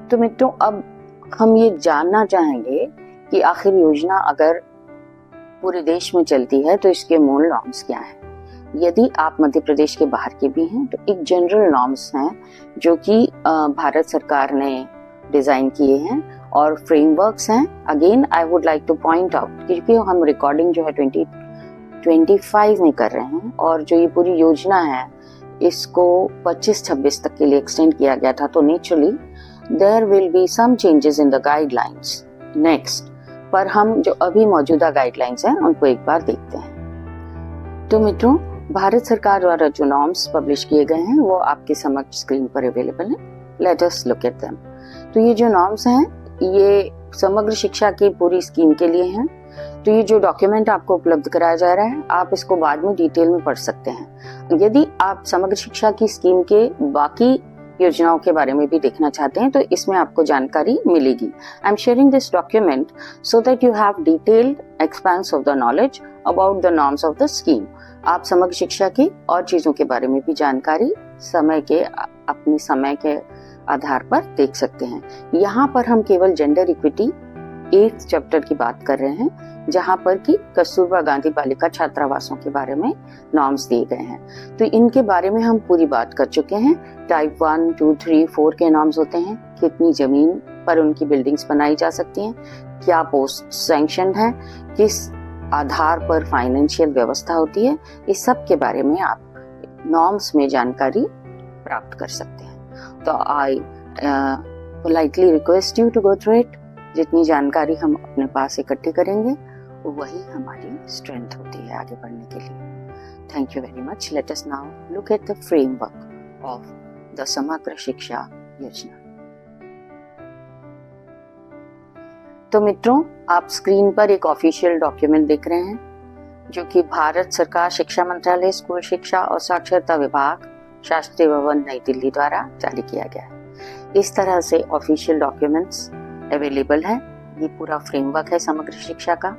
तो मित्रों, अब हम ये जानना चाहेंगे कि आखिर योजना अगर पूरे देश में चलती है तो इसके मूल नॉर्म्स क्या हैं। यदि आप मध्य प्रदेश के बाहर के भी हैं तो एक जनरल नॉर्म्स हैं जो कि भारत सरकार ने डिजाइन किए हैं और फ्रेमवर्क्स हैं। Again I would like two point out, क्योंकि हम रिकॉर्डिंग जो है 2025 में कर रहे हैं और जो ये पूरी योजना है इसको 25-26 तक के लिए एक्सटेंड किया गया था, तो naturally there will be some changes in the guidelines next. पर हम जो अभी मौजूदा गाइडलाइंस हैं उनको एक बार देखते हैं। तो मित्रों, भारत सरकार द्वारा जो नॉर्म्स पब्लिश किए गए हैं वो आपके समक्ष स्क्रीन पर अवेलेबल हैं। Let us look at them. तो ये जो नॉर्म्स हैं ये समग्र शिक्षा की पूरी स्कीम के लिए हैं। तो ये जो डॉक्यूमेंट आपको उपलब्ध कराया जा रहा है आप इसको बाद में डिटेल में पढ़ सकते हैं। यदि आप समग्र शिक्षा की स्कीम के बाकी योजनाओं के बारे में भी देखना चाहते हैं तो इसमें आपको जानकारी मिलेगी। आई am sharing this document so that you have detailed expense of the knowledge about the norms of the scheme. आप समग्र शिक्षा की और चीजों के बारे में भी जानकारी अपने समय के आधार पर देख सकते हैं। यहाँ पर हम केवल जेंडर इक्विटी 8th चैप्टर की बात कर रहे हैं, जहां पर कि कस्तूरबा गांधी बालिका छात्रावासों के बारे में नॉर्म्स दिए गए हैं। तो इनके बारे में हम पूरी बात कर चुके हैं। टाइप 1, 2, 3, 4 के नॉर्म्स होते हैं। कितनी जमीन पर उनकी बिल्डिंग्स बनाई जा सकती हैं, क्या पोस्ट सैंक्शन है, किस आधार पर फाइनेंशियल व्यवस्था होती है, इस सब के बारे में आप नॉर्म्स में जानकारी प्राप्त कर सकते हैं। तो I politely request you to go through it. जितनी जानकारी हम अपने पास इकट्ठी करेंगे वही हमारी स्ट्रेंथ होती है आगे बढ़ने के लिए। Thank you very much. Let us now look at the framework of the समग्र शिक्षा योजना। तो मित्रों, आप स्क्रीन पर एक ऑफिशियल डॉक्यूमेंट देख रहे हैं जो कि भारत सरकार शिक्षा मंत्रालय, स्कूल शिक्षा और साक्षरता विभाग, शास्त्री भवन, नई दिल्ली द्वारा जारी किया गया है। इस तरह से ऑफिशियल डॉक्यूमेंट्स अवेलेबल है। ये पूरा फ्रेमवर्क है समग्र शिक्षा का,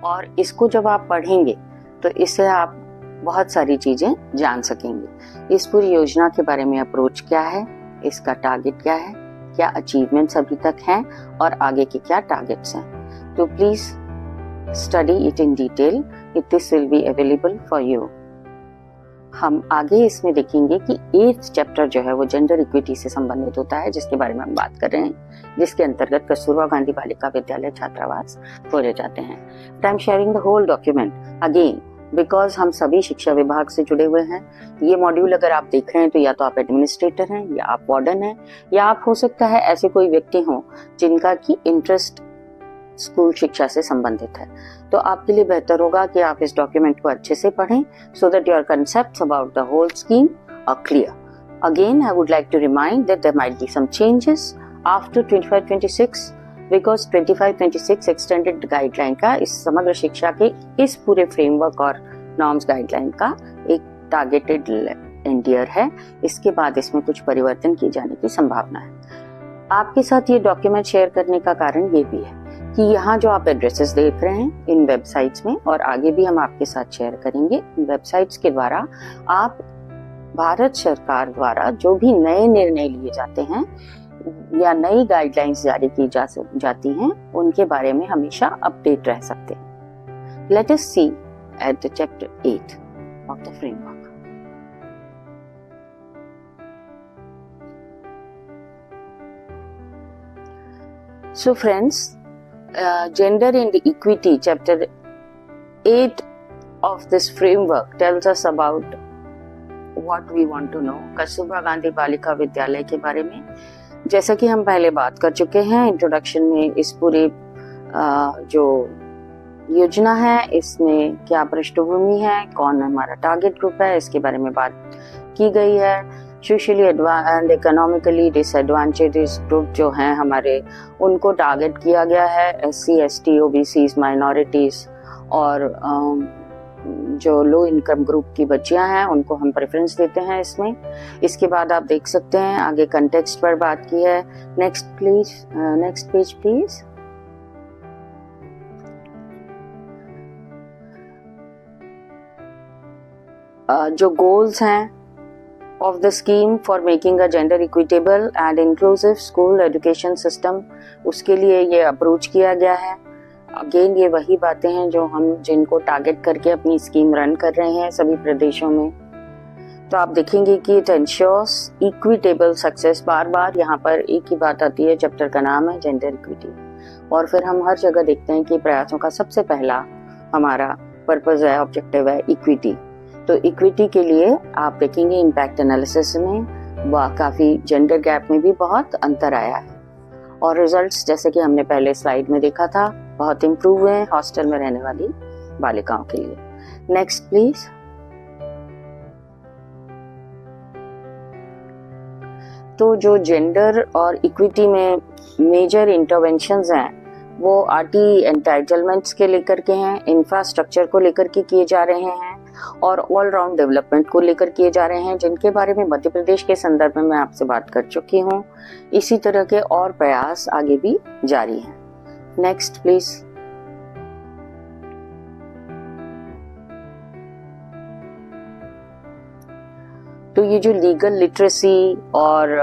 और इसको जब आप पढ़ेंगे तो इससे आप बहुत सारी चीजें जान सकेंगे। इस पूरी योजना के बारे में अप्रोच क्या है, इसका टारगेट क्या है, क्या अचीवमेंट्स अभी तक हैं और आगे के क्या टारगेट्स हैं। तो please study it in detail. This will be available for you. हम आगे इसमें देखेंगे कि 8th चैप्टर जो है वो जेंडर इक्विटी से संबंधित होता है, जिसके बारे में हम बात कर रहे हैं, जिसके अंतर्गत कस्तूरबा गांधी बालिका विद्यालय छात्रावास खोले जाते हैं। I am sharing the whole document again because हम सभी शिक्षा विभाग से जुड़े हुए हैं। ये मॉड्यूल अगर आप देख रहे हैं तो या तो आप एडमिनिस्ट्रेटर हैं, या आप वार्डन हैं, या आप हो सकता है ऐसे कोई व्यक्ति हों जिनका की इंटरेस्ट स्कूल शिक्षा से संबंधित है। तो आपके लिए बेहतर होगा कि आप इस डॉक्यूमेंट को अच्छे से पढ़ें so that your concepts about the whole scheme are clear. Again, I would like to remind that there might be some changes after 25-26 because 25-26 extended guideline का इस समग्र शिक्षा के इस पूरे फ्रेमवर्क और नॉर्म्स गाइडलाइन का एक टारगेटेड एंड ईयर है। इसके बाद इसमें कुछ परिवर्तन किए जाने की संभावना है। आपके साथ ये डॉक्यूमेंट शेयर करने का कारण ये भी है कि यहाँ जो आप एड्रेसेस देख रहे हैं इन वेबसाइट्स में, और आगे भी हम आपके साथ शेयर करेंगे, इन वेबसाइट्स के द्वारा आप भारत सरकार द्वारा जो भी नए निर्णय लिए जाते हैं या नई गाइडलाइंस जारी की जाती हैं उनके बारे में हमेशा अपडेट रह सकते हैं। Let us see at the chapter 8 of the framework. So friends, gender and equity chapter 8 of this framework tells us about what we want to know Kasturba Gandhi Balika Vidyalaya के बारे में। जैसा कि हम पहले बात कर चुके हैं इंट्रोडक्शन में, इस पूरे जो योजना है इसमें क्या पृष्ठभूमि है, कौन हमारा टारगेट ग्रुप है, इसके बारे में बात की गई है। Socially and economically disadvantages group जो हैं हमारे, उनको टारगेट किया गया है। SC, ST, OBCs, माइनॉरिटीज और जो लो इनकम ग्रुप की बच्चियां हैं उनको हम प्रेफरेंस देते हैं इसमें। इसके बाद आप देख सकते हैं आगे कंटेक्स्ट पर बात की है। Next page please. जो गोल्स हैं of the scheme for making a gender equitable and inclusive school education system, उसके लिए ये अप्रोच किया गया है। अगेन ये वही बातें हैं जो हम जिनको टारगेट करके अपनी स्कीम रन कर रहे हैं सभी प्रदेशों में। तो आप देखेंगे कि इट एंश्योर्स इक्विटेबल सक्सेस। बार बार यहाँ पर एक ही बात आती है, चैप्टर का नाम है जेंडर इक्विटी, और फिर हम हर जगह देखते हैं कि प्रयासों का सबसे पहला हमारा पर्पस है, ऑब्जेक्टिव है इक्विटी। तो इक्विटी के लिए आप देखेंगे इम्पैक्ट एनालिसिस में काफी जेंडर गैप में भी बहुत अंतर आया है, और रिजल्ट्स जैसे कि हमने पहले स्लाइड में देखा था बहुत इम्प्रूव हुए हैं हॉस्टल में रहने वाली बालिकाओं के लिए। Next please. तो जो जेंडर और इक्विटी में मेजर इंटरवेंशंस हैं वो आरटी एंटाइटलमेंट्स के लेकर के हैं, इंफ्रास्ट्रक्चर को लेकर के किए जा रहे हैं, और ऑल राउंड डेवलपमेंट को लेकर किए जा रहे हैं, जिनके बारे में मध्य प्रदेश के संदर्भ में मैं आपसे बात कर चुकी हूँ। इसी तरह के और प्रयास आगे भी जारी हैं। Next please. तो ये जो लीगल लिटरेसी और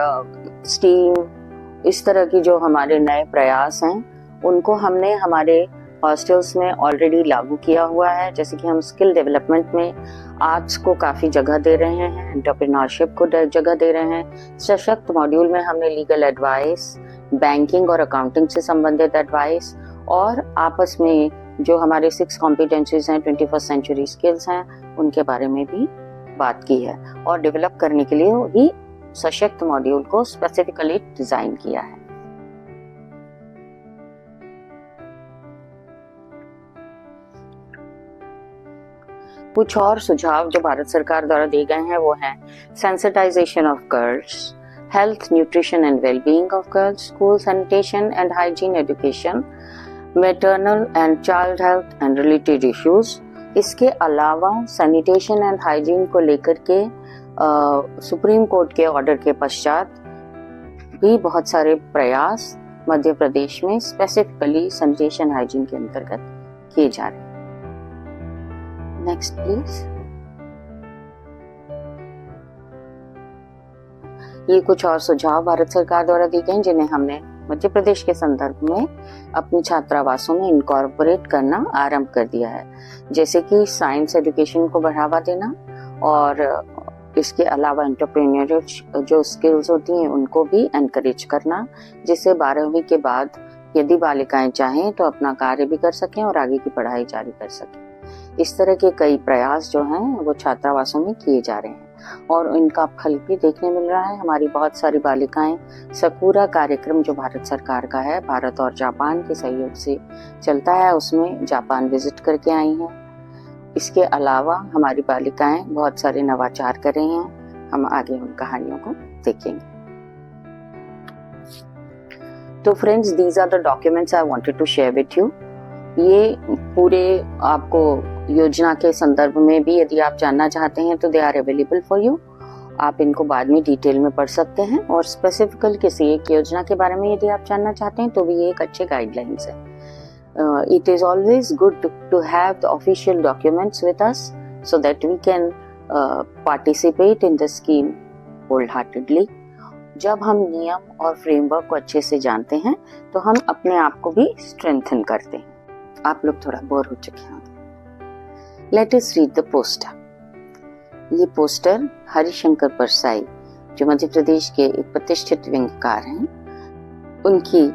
स्टीम, इस तरह की जो हमारे नए प्रयास हैं उनको हमने हमारे हॉस्टल्स में ऑलरेडी लागू किया हुआ है। जैसे कि हम स्किल डेवलपमेंट में आर्ट्स को काफ़ी जगह दे रहे हैं, एंटरप्रेन्योरशिप को जगह दे रहे हैं। सशक्त मॉड्यूल में हमने लीगल एडवाइस, बैंकिंग और अकाउंटिंग से संबंधित एडवाइस, और आपस में जो हमारे 6 कॉम्पिटेंसीज हैं, 21st सेंचुरी स्किल्स हैं, उनके बारे में भी बात की है, और डेवलप करने के लिए ही सशक्त मॉड्यूल को स्पेसिफिकली डिजाइन किया है। कुछ और सुझाव जो भारत सरकार द्वारा दिए गए हैं वो हैं sensitization of girls, health nutrition and wellbeing of girls, school sanitation and hygiene education, maternal and child health and related issues. इसके अलावा सैनिटेशन एंड हाइजीन को लेकर के सुप्रीम कोर्ट के ऑर्डर के पश्चात भी बहुत सारे प्रयास मध्य प्रदेश में स्पेसिफिकली सैनिटेशन हाइजीन के अंतर्गत किए जा रहे हैं। Next please. ये कुछ और सुझाव भारत सरकार द्वारा दिए गए जिन्हें हमने मध्य प्रदेश के संदर्भ में अपनी छात्रावासों में इनकॉर्पोरेट करना आरंभ कर दिया है, जैसे कि साइंस एजुकेशन को बढ़ावा देना, और इसके अलावा एंटरप्रेन्योर जो स्किल्स होती हैं उनको भी एनकरेज करना, जिससे 12वीं के बाद यदि बालिकाएं चाहें तो अपना कार्य भी कर सकें और आगे की पढ़ाई जारी कर सकें। इस तरह के कई प्रयास जो हैं वो छात्रावासों में किए जा रहे हैं, और इनका फल भी देखने मिल रहा है। हमारी बहुत सारी बालिकाएं सकुरा कार्यक्रम जो भारत सरकार का है, भारत और जापान के सहयोग से चलता है, उसमें जापान विजिट करके आई हैं। इसके अलावा हमारी बालिकाएं बहुत सारे नवाचार कर रही हैं, हम आगे उन कहानियों को देखेंगे। तो friends, these are the documents I wanted to share with you. ये पूरे आपको योजना के संदर्भ में भी यदि आप जानना चाहते हैं तो they are available for you. आप इनको बाद में डिटेल में पढ़ सकते हैं, और स्पेसिफिकल किसी एक योजना के बारे में यदि आप जानना चाहते हैं तो भी ये एक अच्छे गाइडलाइंस है। It is always good to have the official documents with us so that we can participate in the scheme wholeheartedly. जब हम नियम और फ्रेमवर्क को अच्छे से जानते हैं तो हम अपने आप को भी स्ट्रेंथन करते हैं। आप लोग थोड़ा बोर हो चुके हैं। Let us read the poster. ये पोस्टर हरिशंकर परसाई जो मध्य प्रदेश के एक प्रतिष्ठित व्यंग्यकार हैं, उनकी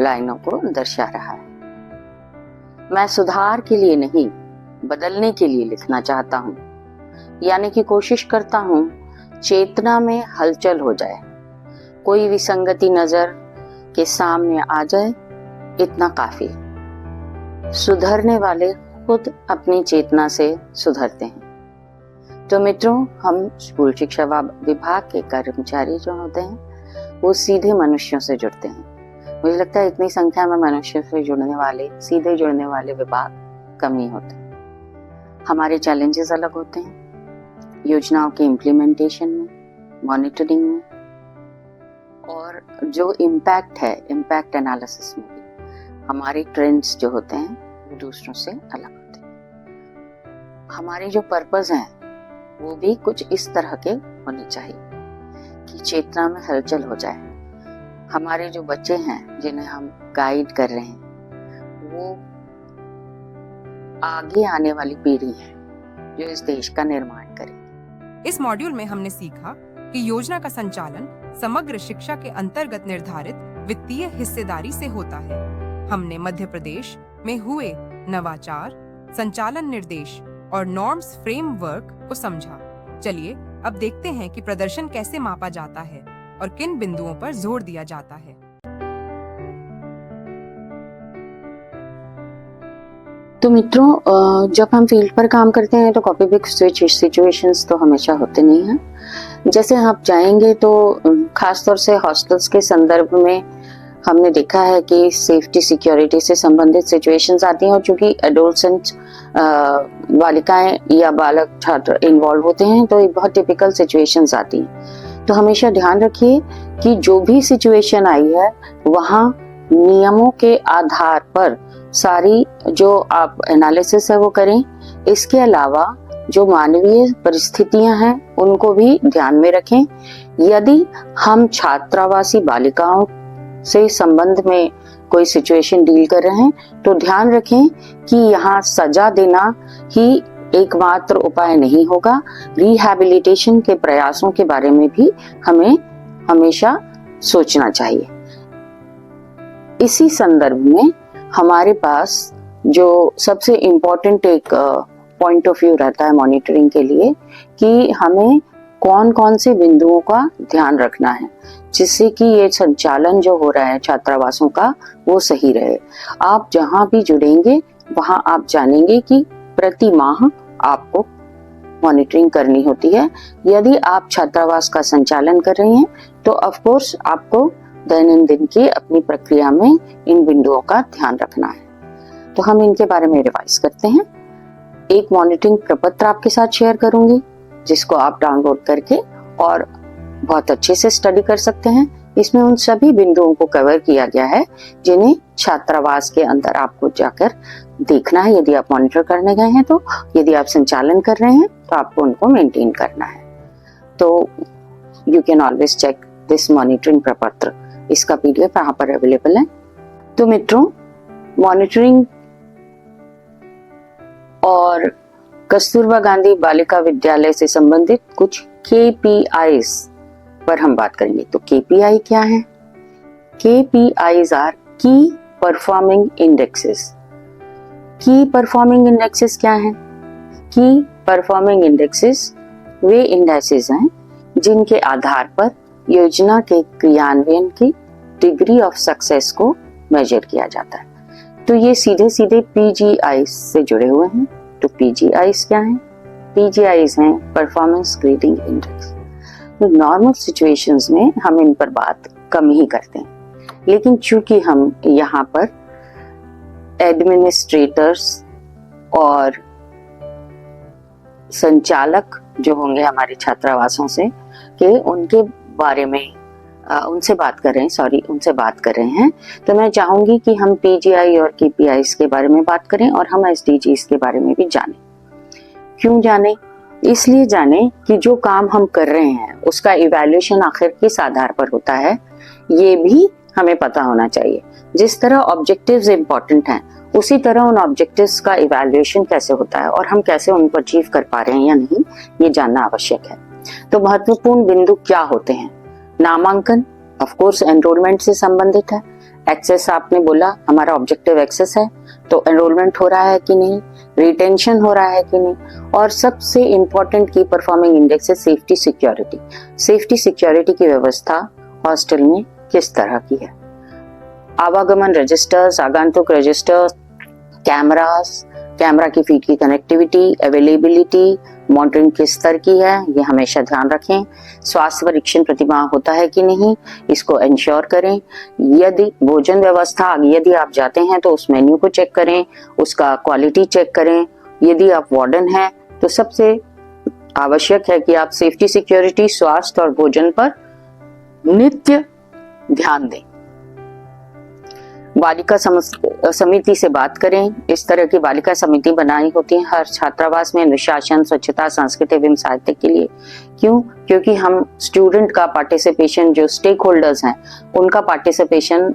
लाइनों को दर्शा रहा है। मैं सुधार के लिए नहीं, बदलने के लिए लिखना चाहता हूँ, यानी कि कोशिश करता हूँ चेतना में हलचल हो जाए, कोई विसंगति नजर के सामने आ जाए, इतना काफी। सुधरने वाले खुद अपनी चेतना से सुधरते हैं। तो मित्रों, हम स्कूल शिक्षा विभाग के कर्मचारी जो होते हैं वो सीधे मनुष्यों से जुड़ते हैं। मुझे लगता है इतनी संख्या में मनुष्य से जुड़ने वाले, सीधे जुड़ने वाले विभाग कम ही होते हैं। हमारे चैलेंजेस अलग होते हैं, योजनाओं के इम्प्लीमेंटेशन में, मॉनिटरिंग में, और जो इम्पैक्ट है, इम्पैक्ट एनालिसिस में भी हमारे ट्रेंड्स जो होते हैं वो दूसरों से अलग होते हैं। हमारे जो पर्पस हैं वो भी कुछ इस तरह के होने चाहिए कि चेतना में हलचल हो जाए। हमारे जो बच्चे हैं जिन्हें हम गाइड कर रहे हैं वो आगे आने वाली पीढ़ी है जो इस देश का निर्माण करेगी। इस मॉड्यूल में हमने सीखा कि योजना का संचालन समग्र शिक्षा के अंतर्गत निर्धारित वित्तीय हिस्सेदारी से होता है। हमने मध्य प्रदेश में हुए नवाचार, संचालन निर्देश और नॉर्म्स फ्रेमवर्क को समझा। चलिए अब देखते हैं कि प्रदर्शन कैसे मापा जाता है और किन बिंदुओं पर जोर दिया जाता है। तो मित्रों, जब हम फील्ड पर काम करते हैं तो कॉपी बुक स्विच सिचुएशंस तो हमेशा होते नहीं हैं। जैसे आप जाएंगे तो खास तौर से हॉस्टल्स के संदर्भ में हमने देखा है कि सेफ्टी सिक्योरिटी से संबंधित सिचुएशंस आती हैं, और चूंकि एडोलसेंट बालिकाएं या बालक छात्र इन्वॉल्व होते हैं तो ये बहुत टिपिकल सिचुएशंस आती हैं। तो हमेशा ध्यान रखिए कि जो भी सिचुएशन आई है वहाँ नियमों के आधार पर सारी जो आप एनालिसिस है वो करें। इसके अलावा जो मानवीय परिस्थितियां हैं उनको भी ध्यान में रखें। यदि हम छात्रावासी बालिकाओं से संबंध में कोई सिचुएशन डील कर रहे हैं तो ध्यान रखें कि यहाँ सजा देना ही एकमात्र उपाय नहीं होगा। रिहैबिलिटेशन के प्रयासों के बारे में भी हमें हमेशा सोचना चाहिए। इसी संदर्भ में हमारे पास जो सबसे इम्पोर्टेंट एक पॉइंट ऑफ व्यू रहता है मॉनिटरिंग के लिए कि हमें कौन कौन से बिंदुओं का ध्यान रखना है जिससे कि ये संचालन जो हो रहा है छात्रावासों का वो सही रहे। आप जहां भी जुड़ेंगे वहां आप जानेंगे कि प्रति माह आपको मॉनिटरिंग करनी होती है। यदि आप छात्रावास का संचालन कर रहे हैं तो ऑफ कोर्स आपको दैनंदिन की अपनी प्रक्रिया में इन बिंदुओं का ध्यान रखना है। तो हम इनके बारे में रिवाइज करते हैं। एक मॉनिटरिंग प्रपत्र आपके साथ शेयर करूंगी जिसको आप डाउनलोड करके और बहुत अच्छे से स्टडी कर सकते हैं। इसमें उन सभी बिंदुओं को कवर किया गया है जिन्हें छात्रावास के अंदर आपको जाकर देखना है। यदि आप मॉनिटर करने गए हैं तो, यदि आप संचालन कर रहे हैं तो आपको उनको मेंटेन करना है। तो you can always check this monitoring प्रपत्र। इसका पीडीएफ यहाँ पर अवेलेबल है। तो मित्रों, मॉनिटरिंग और कस्तूरबा गांधी बालिका विद्यालय से संबंधित कुछ KPIs पर हम बात करेंगे। तो KPI क्या है? KPIs आर की परफॉर्मिंग इंडेक्सेस। की परफॉर्मिंग इंडेक्सेस क्या है? की परफॉर्मिंग इंडेक्सेस वे इंडेक्सेस हैं जिनके आधार पर योजना के क्रियान्वयन की डिग्री ऑफ सक्सेस को मेजर किया जाता है। तो ये सीधे सीधे PGIs से जुड़े हुए हैं। तो PGIs क्या हैं? PGIs हैं परफॉर्मेंस ग्रेडिंग इंडेक्स। तो नॉर्मल सिचुएशंस में हम इन पर बात कम ही करते हैं, लेकिन चूंकि हम यहाँ पर एडमिनिस्ट्रेटर्स और संचालक जो होंगे हमारे छात्रावासों से के उनके बारे में उनसे बात कर रहे हैं, तो मैं चाहूंगी कि हम PGI और KPIs के बारे में बात करें और हम SDGs के बारे में भी जानें। क्यों जानें? इसलिए जानें कि जो काम हम कर रहे हैं उसका इवैल्यूएशन आखिर किस आधार पर होता है ये भी हमें पता होना चाहिए। जिस तरह ऑब्जेक्टिव्स इंपॉर्टेंट हैं उसी तरह उन ऑब्जेक्टिव्स का इवैल्यूएशन कैसे होता है और हम कैसे उनको अचीव कर पा रहे हैं या नहीं, ये जानना आवश्यक है। तो महत्वपूर्ण बिंदु क्या होते हैं? नामांकन ऑफ कोर्स एनरोलमेंट से संबंधित है। एक्सेस, आपने बोला हमारा ऑब्जेक्टिव एक्सेस है, तो एनरोलमेंट हो रहा है कि नहीं, रिटेंशन हो रहा है कि नहीं, और सबसे इंपॉर्टेंट की परफॉर्मिंग इंडेक्स है सेफ्टी सिक्योरिटी। सेफ्टी सिक्योरिटी की व्यवस्था हॉस्टल में किस तरह की है? आवागमन रजिस्टर्स, आगंतुक रजिस्टर्स, कैमरा की फीड की कनेक्टिविटी, अवेलेबिलिटी, मॉनिटरिंग किस स्तर की है, ये हमेशा ध्यान रखें। स्वास्थ्य परीक्षण प्रतिमाह होता है कि नहीं, इसको इंश्योर करें। यदि भोजन व्यवस्था, यदि आप जाते हैं तो उस मेन्यू को चेक करें, उसका क्वालिटी चेक करें। यदि आप वार्डन हैं तो सबसे आवश्यक है कि आप सेफ्टी सिक्योरिटी, स्वास्थ्य और भोजन पर नित्य ध्यान दें। बालिका समिति से बात करें। इस तरह की बालिका समिति बनाई होती है हर छात्रावास में अनुशासन, स्वच्छता, सांस्कृतिक एवं साहित्य के लिए। क्यों? क्योंकि हम स्टूडेंट का पार्टिसिपेशन, जो स्टेक होल्डर्स हैं उनका पार्टिसिपेशन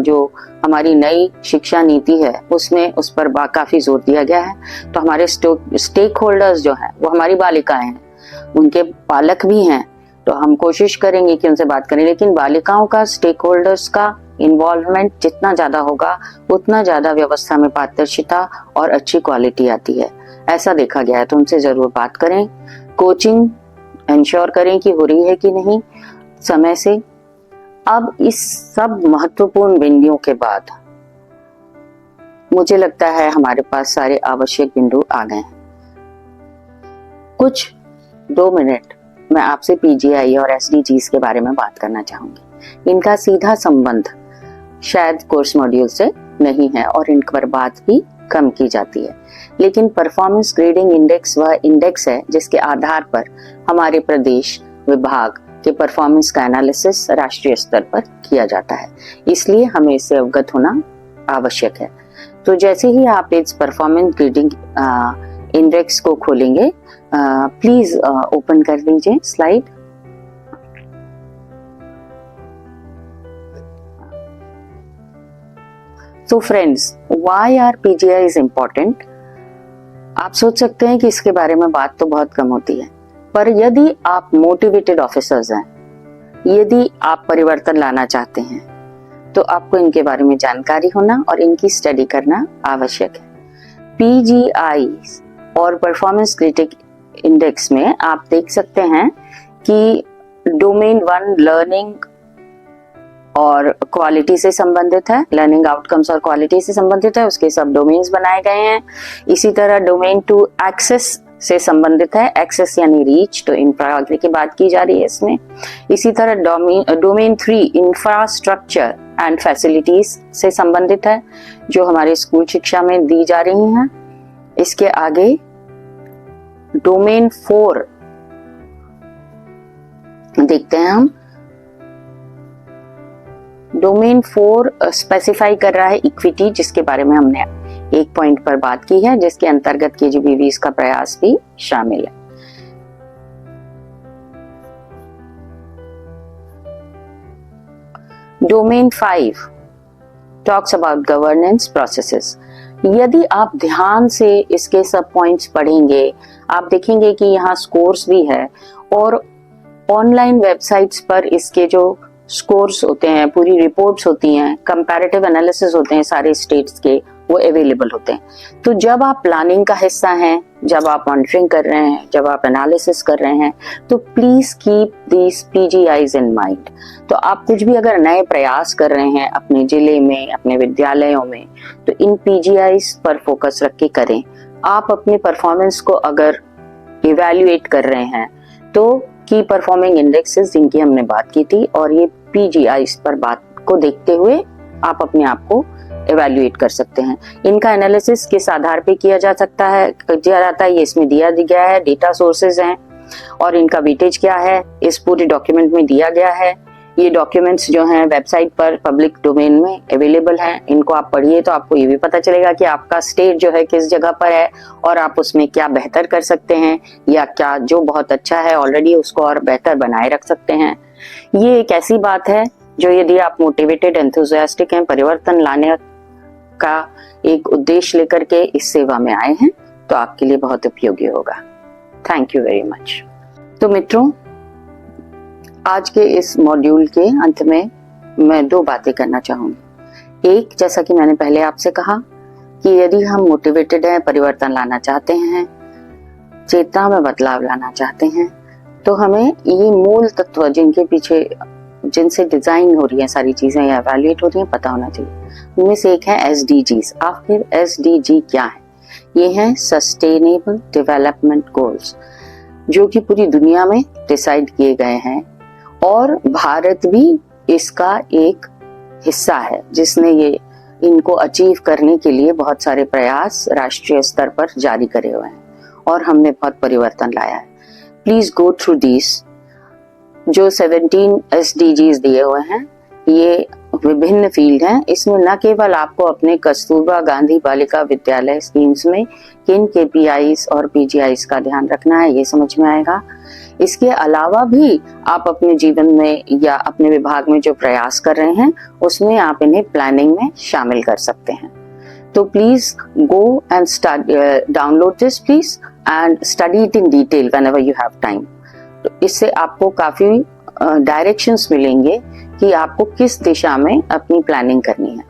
जो हमारी नई शिक्षा नीति है उसमें उस पर काफी जोर दिया गया है। तो हमारे स्टेक होल्डर्स जो हैं वो हमारी बालिकाएं हैं, उनके पालक भी हैं। तो हम कोशिश करेंगे कि उनसे बात करें, लेकिन बालिकाओं का, स्टेक होल्डर्स का इन्वॉल्वमेंट जितना ज्यादा होगा उतना ज्यादा व्यवस्था में पारदर्शिता और अच्छी क्वालिटी आती है, ऐसा देखा गया है। तो उनसे जरूर बात करें। कोचिंग इंश्योर करें कि हो रही है कि नहीं समय से। अब इस सब महत्वपूर्ण बिंदुओं के बाद मुझे लगता है हमारे पास सारे आवश्यक बिंदु आ गए हैं। कुछ 2 मिनट मैं आपसे पीजीआई और एसडीजीज के बारे में बात करना चाहूंगी। इनका सीधा संबंध शायद कोर्स मॉड्यूल से नहीं है और इन पर बात भी कम की जाती है, लेकिन परफॉर्मेंस ग्रेडिंग इंडेक्स वह इंडेक्स है जिसके आधार पर हमारे प्रदेश विभाग के परफॉर्मेंस का एनालिसिस राष्ट्रीय स्तर पर किया जाता है, इसलिए हमें इससे अवगत होना आवश्यक है। तो जैसे ही आप इस परफॉर्मेंस ग्रेडिंग इंडेक्स को खोलेंगे, प्लीज ओपन कर लीजिए slide. So friends, why are PGIs important? आप सोच सकते हैं कि इसके बारे में बात तो बहुत कम होती है, पर यदि आप मोटिवेटेड ऑफिसर्स हैं, यदि आप परिवर्तन लाना चाहते हैं, तो आपको इनके बारे में जानकारी होना और इनकी स्टडी करना आवश्यक है। PGI और परफॉर्मेंस ग्रेडिंग इंडेक्स में आप देख सकते हैं कि डोमेन 1 लर्निंग और क्वालिटी से संबंधित है, लर्निंग आउटकम्स और क्वालिटी से संबंधित है, उसके सब डोमेन्स बनाए गए हैं। इसी तरह डोमेन 2 एक्सेस से संबंधित है, एक्सेस यानी रीच, तो इंफ्रास्ट्रक्चर की बात की जा रही है इसमें। इसी तरह डोमेन 3 इंफ्रास्ट्रक्चर एंड फैसिलिटीज से संबंधित है, जो हमारे स्कूल शिक्षा में दी जा रही हैं। इसके आगे डोमेन 4 देखते हैं हम। डोमेन 4 स्पेसिफाई कर रहा है इक्विटी, जिसके बारे में हमने एक पॉइंट पर बात की है, जिसके अंतर्गत केजीबीवीज का प्रयास भी शामिल है। Domain 5 talks about governance processes. यदि आप ध्यान से इसके सब पॉइंट्स पढ़ेंगे, आप देखेंगे कि यहाँ स्कोर्स भी है और ऑनलाइन वेबसाइट्स पर इसके जो स्कोर्स होते हैं, पूरी रिपोर्ट्स होती हैं, कंपैरेटिव एनालिसिस होते हैं सारे स्टेट्स के, वो अवेलेबल होते हैं। तो जब आप प्लानिंग का हिस्सा हैं, जब आप मॉनिटरिंग कर रहे हैं, जब आप एनालिसिस कर रहे हैं, तो please keep these PGIs in mind. तो आप कुछ भी अगर नए प्रयास कर रहे हैं अपने जिले में, अपने विद्यालयों में, तो इन पीजीआईज पर फोकस रख के करें। आप अपनी परफॉर्मेंस को अगर इवैल्यूएट कर रहे हैं तो की परफॉर्मिंग इंडेक्सेस जिनकी हमने बात की थी और ये पीजीआईज पर बात को देखते हुए आप अपने आप को इवैल्यूएट कर सकते हैं। इनका एनालिसिस किस आधार पे किया जा सकता है, किया जाता है, ये इसमें दिया गया है। डेटा सोर्सेज हैं और इनका वेटेज क्या है, इस पूरे डॉक्यूमेंट में दिया गया है। ये डॉक्यूमेंट्स जो हैं वेबसाइट पर पब्लिक डोमेन में अवेलेबल हैं। इनको आप पढ़िए तो आपको ये भी पता चलेगा कि आपका स्टेट जो है किस जगह पर है और आप उसमें क्या बेहतर कर सकते हैं, या क्या जो बहुत अच्छा है ऑलरेडी उसको और बेहतर बनाए रख सकते हैं। ये एक ऐसी बात है जो यदि आप मोटिवेटेड, एंथुसियास्टिक हैं, परिवर्तन लाने का एक उद्देश्य लेकर के इस सेवा में आए हैं, तो आपके लिए बहुत उपयोगी होगा। Thank you very much. तो मित्रों, आज के इस मॉड्यूल के अंत में मैं 2 बातें करना चाहूंगी। एक, जैसा कि मैंने पहले आपसे कहा कि यदि हम मोटिवेटेड हैं, परिवर्तन लाना चाहते हैं, चेतना में बदलाव लाना चाहते हैं, तो हमें ये मूल तत्व जिनके पीछे, जिनसे डिजाइन हो रही है सारी चीजें या एवैल्यूएट हो रही है, पता होना चाहिए। उनमें से एक है एसडीजीज। आखिर एसडीजी क्या है? ये है सस्टेनेबल डेवलपमेंट गोल्स, जो कि पूरी दुनिया में डिसाइड किए गए हैं और भारत भी इसका एक हिस्सा है, जिसने ये इनको अचीव करने के लिए बहुत सारे प्रयास राष्ट्रीय स्तर पर जारी करे हुए हैं और हमने बहुत परिवर्तन लाया है। Please go through this. जो 17 SDGs दिए हुए हैं, ये विभिन्न फील्ड हैं। इसमें न केवल आपको अपने कस्तूरबा गांधी बालिका विद्यालय स्कीम्स में किन KPIs और PGIs का ध्यान रखना है, ये समझ में आएगा। इसके अलावा भी आप अपने जीवन में या अपने विभाग में जो प्रयास कर रहे हैं उसमें आप इन्हें प्लानिंग में शामिल कर सकते हैं। तो please go and download this please and study it in detail whenever you have time. तो इससे आपको काफी डायरेक्शंस मिलेंगे कि आपको किस दिशा में अपनी प्लानिंग करनी है।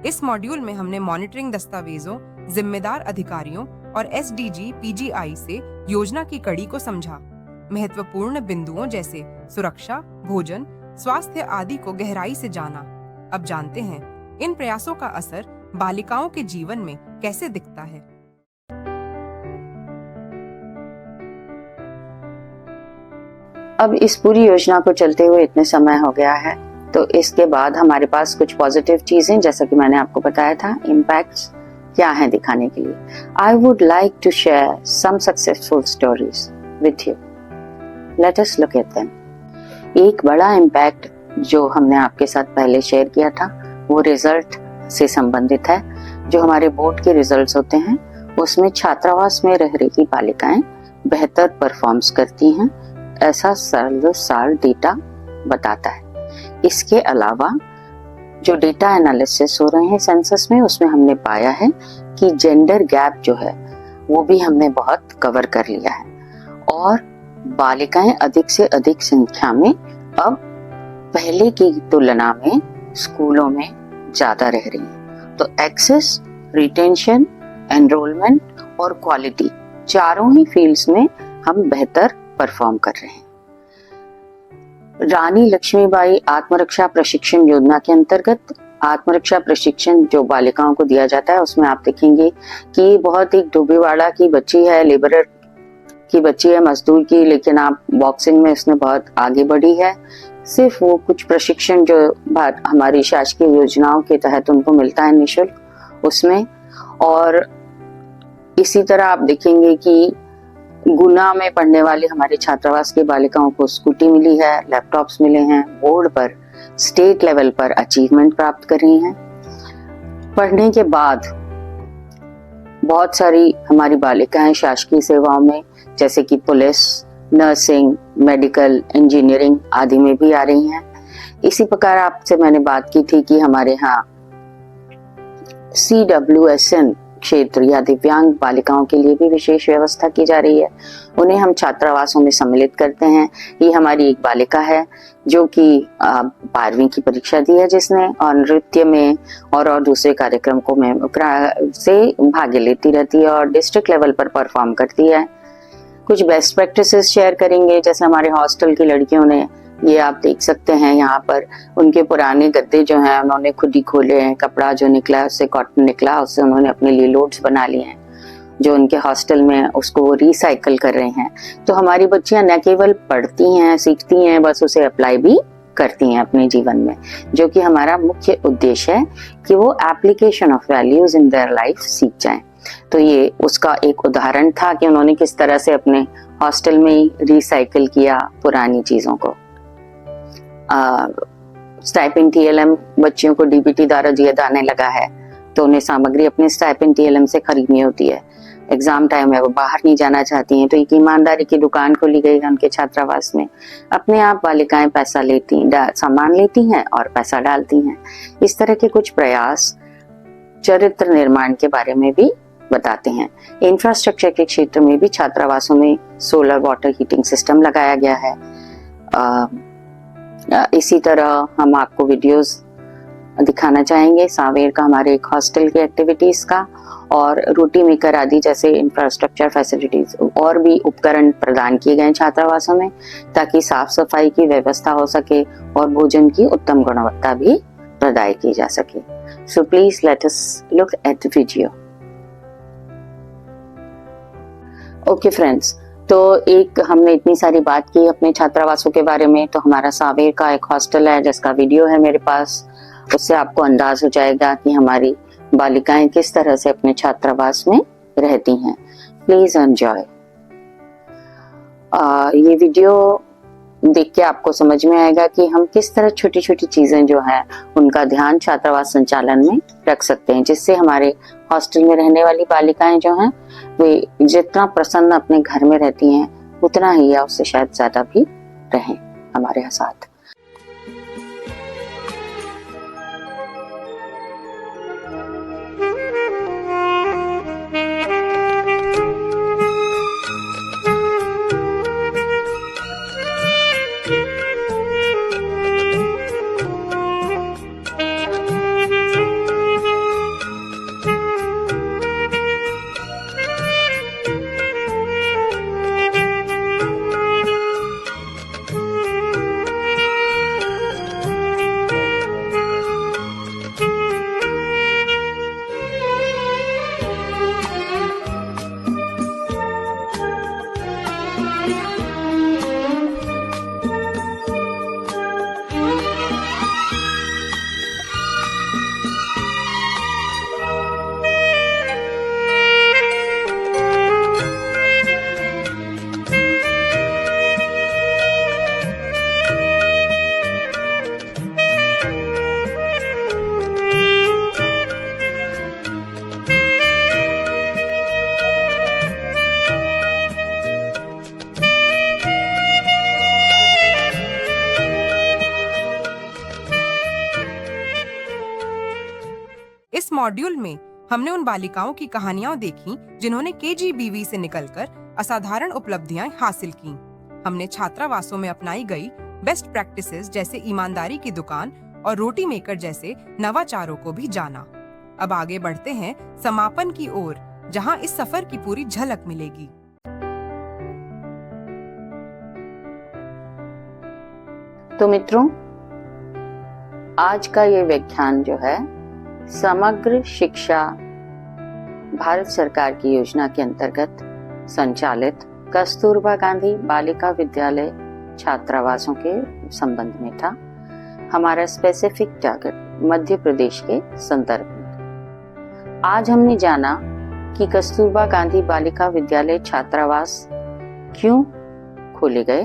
इस मॉड्यूल में हमने मॉनिटरिंग दस्तावेजों, जिम्मेदार अधिकारियों और SDG PGI से योजना की कड़ी को समझा। महत्वपूर्ण बिंदुओं जैसे सुरक्षा, भोजन, स्वास्थ्य आदि को गहराई से जाना। अब जानते हैं इन प्रयासों का असर बालिकाओं के जीवन में कैसे दिखता है। अब इस पूरी योजना को चलते हुए इतने समय हो गया है, तो इसके बाद हमारे पास कुछ पॉजिटिव चीजें, जैसा कि मैंने आपको बताया था, इम्पैक्ट्स क्या हैं दिखाने के लिए। I would like to share some successful stories with you. Let us look at them. एक बड़ा इम्पैक्ट जो हमने आपके साथ पहले शेयर किया था वो रिजल्ट से संबंधित है। जो हमारे बोर्ड के रिजल्ट्स होते हैं उसमें छात्रावास में रह रही बालिकाएं बेहतर परफॉर्म्स करती हैं, ऐसा साल डेटा बताता है। इसके अलावा जो डेटा एनालिसिस हो रहे हैं सेंसस में, उसमें हमने पाया है कि जेंडर गैप जो है वो भी हमने बहुत कवर कर लिया है और बालिकाएं अधिक से अधिक संख्या में अब पहले की तुलना में स्कूलों में ज्यादा रह रही हैं। तो एक्सेस, रिटेंशन, एनरोलमेंट और क्वालिटी, चारों ही फील्ड्स में हम बेहतर परफॉर्म कर रहे हैं। रानी लक्ष्मीबाई आत्मरक्षा प्रशिक्षण योजना के अंतर्गत आत्मरक्षा प्रशिक्षण जो बालिकाओं को दिया जाता है, उसमें आप देखेंगे कि बहुत ही डूबीवाड़ा की बच्ची है, लेबरर की बच्ची है, मजदूर की, लेकिन आप बॉक्सिंग में उसने बहुत आगे बढ़ी है। सिर्फ वो कुछ प्रशिक्षण जो हमारी शासकीय योजनाओं के तहत उनको मिलता है निःशुल्क उसमें। और इसी तरह आप देखेंगे कि गुना में पढ़ने वाली हमारे छात्रावास की बालिकाओं को स्कूटी मिली है, लैपटॉप्स मिले हैं, बोर्ड पर स्टेट लेवल पर अचीवमेंट प्राप्त कर रही हैं। पढ़ने के बाद बहुत सारी हमारी बालिकाएं शासकीय सेवाओं में जैसे कि पुलिस, नर्सिंग, मेडिकल, इंजीनियरिंग आदि में भी आ रही हैं। इसी प्रकार आपसे मैंने बात की थी कि हमारे यहाँ CWSN क्षेत्र या दिव्यांग बालिकाओं के लिए भी विशेष व्यवस्था की जा रही है। उन्हें हम छात्रावासों में सम्मिलित करते हैं। ये हमारी एक बालिका है जो कि 12वीं की परीक्षा दी है जिसने, और नृत्य में और दूसरे कार्यक्रमों में से भाग लेती रहती है और डिस्ट्रिक्ट लेवल पर परफॉर्म करती है। कुछ बेस्ट प्रैक्टिसेस शेयर करेंगे, जैसे हमारे हॉस्टल की लड़कियों ने, ये आप देख सकते हैं यहाँ पर, उनके पुराने गद्दे जो हैं उन्होंने खुद ही खोले हैं, कपड़ा जो निकला उससे, कॉटन निकला उससे उन्होंने अपने लिए लोड्स बना लिए हैं जो उनके हॉस्टल में, उसको वो रिसाइकल कर रहे हैं। तो हमारी बच्चियां न केवल पढ़ती हैं, सीखती हैं, बस उसे अप्लाई भी करती हैं अपने जीवन में, जो कि हमारा मुख्य उद्देश्य है कि वो application of values in their life सीख जाएं। तो ये उसका एक उदाहरण था कि उन्होंने किस तरह से अपने हॉस्टल में ही रिसाइकल किया पुरानी चीजों को। स्टाइपेंड TLM बच्चियों को DBT द्वारा दिया जाने लगा है, तो उन्हें सामग्री अपने स्टाइपेंड TLM से खरीदनी होती है। एग्जाम टाइम में वो बाहर नहीं जाना चाहती हैं, तो एक ईमानदारी की दुकान खोली गई है उनके छात्रावास में। अपने आप बालिकाएं पैसा लेती, सामान लेती हैं और पैसा डालती हैं। इस तरह के कुछ प्रयास चरित्र निर्माण के बारे में भी बताते हैं। इंफ्रास्ट्रक्चर के क्षेत्र में भी छात्रावासों में सोलर वाटर हीटिंग सिस्टम लगाया गया है। इसी तरह हम आपको वीडियोस दिखाना चाहेंगे सांवेर का, हमारे एक हॉस्टल की एक्टिविटीज का, और रोटी मेकर आदि जैसे इंफ्रास्ट्रक्चर फैसिलिटीज और भी उपकरण प्रदान किए गए छात्रावासों में, ताकि साफ सफाई की व्यवस्था हो सके और भोजन की उत्तम गुणवत्ता भी प्रदान की जा सके। So please let us look at the video. Okay friends, तो एक हमने इतनी सारी बात की अपने छात्रावासों के बारे में, तो हमारा सांवेर का एक हॉस्टल है जिसका वीडियो है मेरे पास। उससे आपको अंदाज हो जाएगा कि हमारी बालिकाएं किस तरह से अपने छात्रावास में रहती हैं। Please enjoy. ये वीडियो देख के आपको समझ में आएगा कि हम किस तरह छोटी छोटी चीजें जो है उनका ध्यान छात्रावास संचालन में रख सकते हैं, जिससे हमारे हॉस्टल में रहने वाली बालिकाएं जो हैं वे जितना प्रसन्न अपने घर में रहती हैं उतना ही या उससे शायद ज्यादा भी रहें हमारे साथ। इस मॉड्यूल में हमने उन बालिकाओं की कहानियां देखी जिन्होंने केजीबीवी से निकलकर असाधारण उपलब्धियां हासिल की। हमने छात्रावासों में अपनाई गई बेस्ट प्रैक्टिसेस जैसे ईमानदारी की दुकान और रोटी मेकर जैसे नवाचारों को भी जाना। अब आगे बढ़ते हैं समापन की ओर, जहां इस सफर की पूरी झलक मिलेगी। तो मित्रों, आज का ये व्याख्यान जो है समग्र शिक्षा भारत सरकार की योजना के अंतर्गत संचालित कस्तूरबा गांधी बालिका विद्यालय छात्रावासों के संबंध में था। हमारा स्पेसिफिक टारगेट मध्य प्रदेश के संदर्भ में। आज हमने जाना कि कस्तूरबा गांधी बालिका विद्यालय छात्रावास क्यों खोले गए,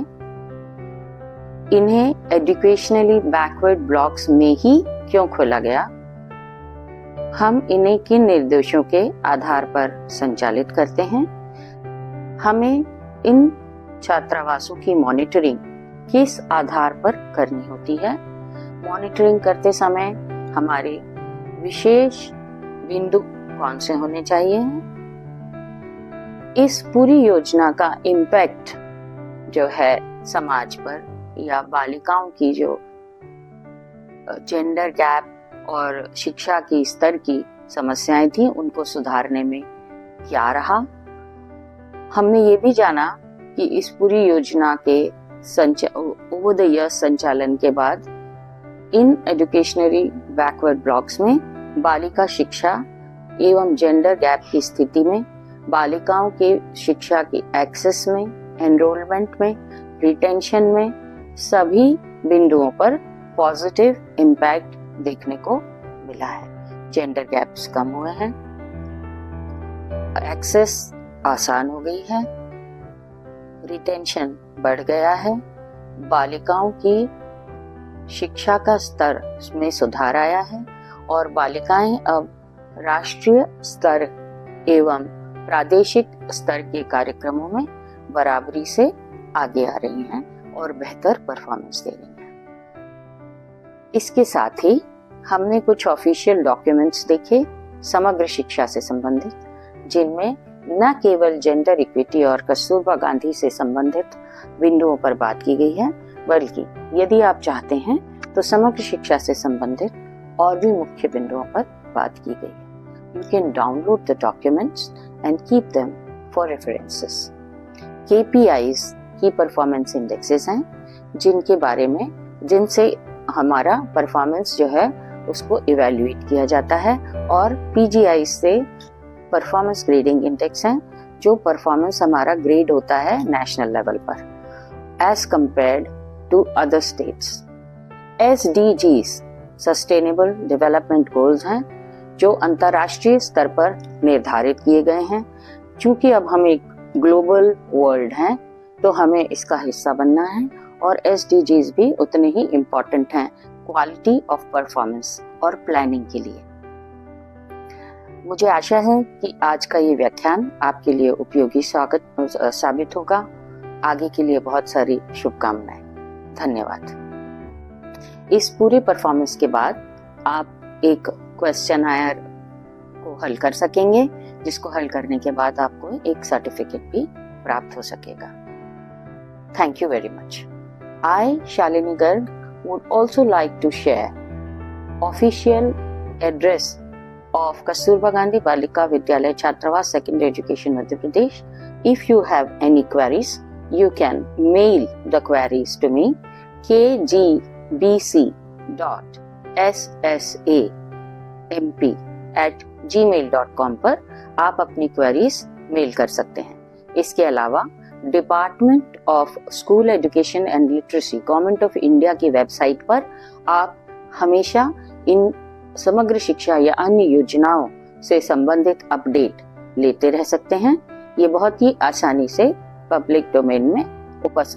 इन्हें एजुकेशनली बैकवर्ड ब्लॉक्स में ही क्यों खोला गया, हम इन्हें किन निर्देशों के आधार पर संचालित करते हैं, हमें इन छात्रावासों की मॉनिटरिंग किस आधार पर करनी होती है, मॉनिटरिंग करते समय हमारे विशेष बिंदु कौन से होने चाहिए, इस पूरी योजना का इम्पैक्ट जो है समाज पर या बालिकाओं की जो जेंडर गैप और शिक्षा की स्तर की समस्याएं थी उनको सुधारने में क्या रहा। हमने ये भी जाना कि इस पूरी योजना के ओवर द ईयर्स संचालन के बाद इन एजुकेशनली बैकवर्ड ब्लॉक्स में बालिका शिक्षा एवं जेंडर गैप की स्थिति में, बालिकाओं के शिक्षा की एक्सेस में, एनरोलमेंट में, रिटेंशन में, सभी बिंदुओं पर पॉजिटिव इम्पैक्ट देखने को मिला है। जेंडर गैप्स कम हुए हैं, एक्सेस आसान हो गई है, रिटेंशन बढ़ गया है, बालिकाओं की शिक्षा का स्तर में सुधार आया है और बालिकाएं अब राष्ट्रीय स्तर एवं प्रादेशिक स्तर के कार्यक्रमों में बराबरी से आगे आ रही हैं और बेहतर परफॉर्मेंस दे रही हैं। इसके साथ ही हमने कुछ ऑफिशियल डॉक्यूमेंट्स देखे समग्र शिक्षा से संबंधित, जिनमें न केवल जेंडर इक्विटी और कस्तूरबा गांधी से संबंधित बिंदुओं पर बात की गई है, बल्कि यदि आप चाहते हैं तो समग्र शिक्षा से संबंधित और भी मुख्य बिंदुओं पर बात की गई है। You can download the documents and keep them for references. KPIs की परफॉर्मेंस इंडेक्सेस हैं, जिनके बारे में जिनसे हमारा परफॉर्मेंस जो है उसको इवैल्यूएट किया जाता है, और PGI से परफॉर्मेंस ग्रेडिंग इंडेक्स हैं, जो परफॉर्मेंस हमारा ग्रेड होता है नेशनल लेवल पर as compared to other states. SDGs sustainable development goals हैं, जो अंतर्राष्ट्रीय स्तर पर निर्धारित किए गए हैं। क्योंकि अब हम एक ग्लोबल वर्ल्ड हैं तो हमें इसका हिस्सा बनना है और SDGs भी उतने ही इम्पोर्टेंट हैं क्वालिटी ऑफ परफॉर्मेंस और प्लानिंग के लिए। मुझे आशा है कि आज का ये व्याख्यान आपके लिए उपयोगी साबित होगा। आगे के लिए बहुत सारी शुभकामनाएं। धन्यवाद। इस पूरे परफॉर्मेंस के बाद आप एक क्वेश्चनायर को हल कर सकेंगे, जिसको हल करने के बाद आपको एक सर्टिफिकेट भी प्राप्त हो सकेगा। Thank you very much. I, Shalini Garg, would also like to share official address of Kasturba Gandhi Balika Vidyalaya Chhatravas Secondary Education Madhya Pradesh. If you have any queries, you can mail the queries to me kgbc.ssamp@gmail.com पर आप अपनी queries mail कर सकते हैं। इसके अलावा department of school education and literacy government of India की website पर आप हमेशा इन समग्र शिक्षा या अन्य योजनाओं से संबंधित अपडेट लेते रह सकते हैं। ये बहुत ही आसानी से पब्लिक डोमेन में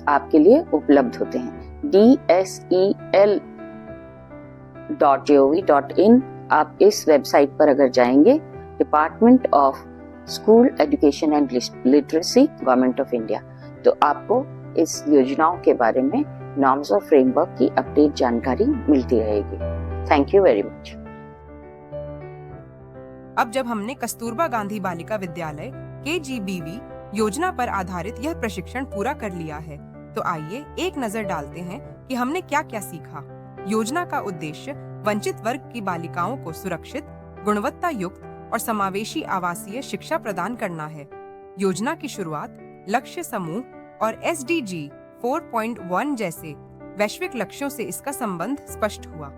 आपके लिए उपलब्ध होते हैं। dsel.gov.in आप इस वेबसाइट पर अगर जाएंगे, department of school education and literacy government of India, तो आपको इस योजनाओं के बारे में नॉर्म्स और फ्रेमवर्क की अपडेट जानकारी मिलती रहेगी। Thank you very much. अब जब हमने कस्तूरबा गांधी बालिका विद्यालय KGBV योजना पर आधारित यह प्रशिक्षण पूरा कर लिया है, तो आइए एक नजर डालते हैं कि हमने क्या क्या सीखा। योजना का उद्देश्य वंचित वर्ग की बालिकाओं को सुरक्षित, गुणवत्ता युक्त और समावेशी आवासीय शिक्षा प्रदान करना है। योजना की शुरुआत लक्ष्य समूह और SDG 4.1 जैसे वैश्विक लक्ष्यों से इसका संबंध स्पष्ट हुआ।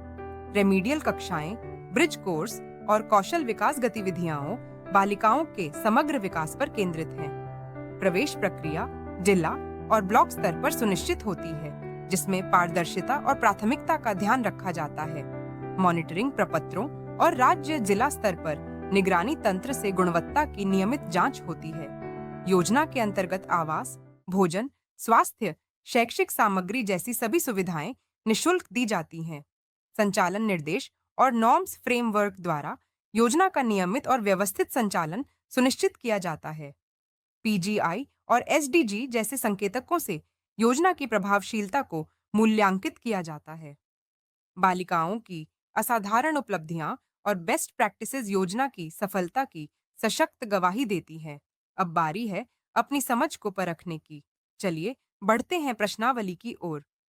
रेमीडियल कक्षाएं, ब्रिज कोर्स और कौशल विकास गतिविधियां बालिकाओं के समग्र विकास पर केंद्रित हैं। प्रवेश प्रक्रिया जिला और ब्लॉक स्तर पर सुनिश्चित होती है, जिसमें पारदर्शिता और प्राथमिकता का ध्यान रखा जाता है। मॉनिटरिंग प्रपत्रों और राज्य जिला स्तर पर निगरानी तंत्र से गुणवत्ता की नियमित जांच होती है। योजना के अंतर्गत आवास, भोजन, स्वास्थ्य, शैक्षिक सामग्री जैसी सभी सुविधाएं निशुल्क दी जाती हैं। संचालन निर्देश और नॉर्म्स फ्रेमवर्क द्वारा योजना का नियमित और व्यवस्थित संचालन सुनिश्चित किया जाता है। PGI और SDG जैसे संकेतकों से योजना की प्रभावशीलता को मूल्यांकित किया जाता है। बालिकाओं की असाधारण उपलब्धियां और बेस्ट प्रैक्टिसेस योजना की सफलता की सशक्त गवाही देती हैं। अब बारी है अपनी समझ को परखने की। चलिए बढ़ते हैं प्रश्नावली की ओर।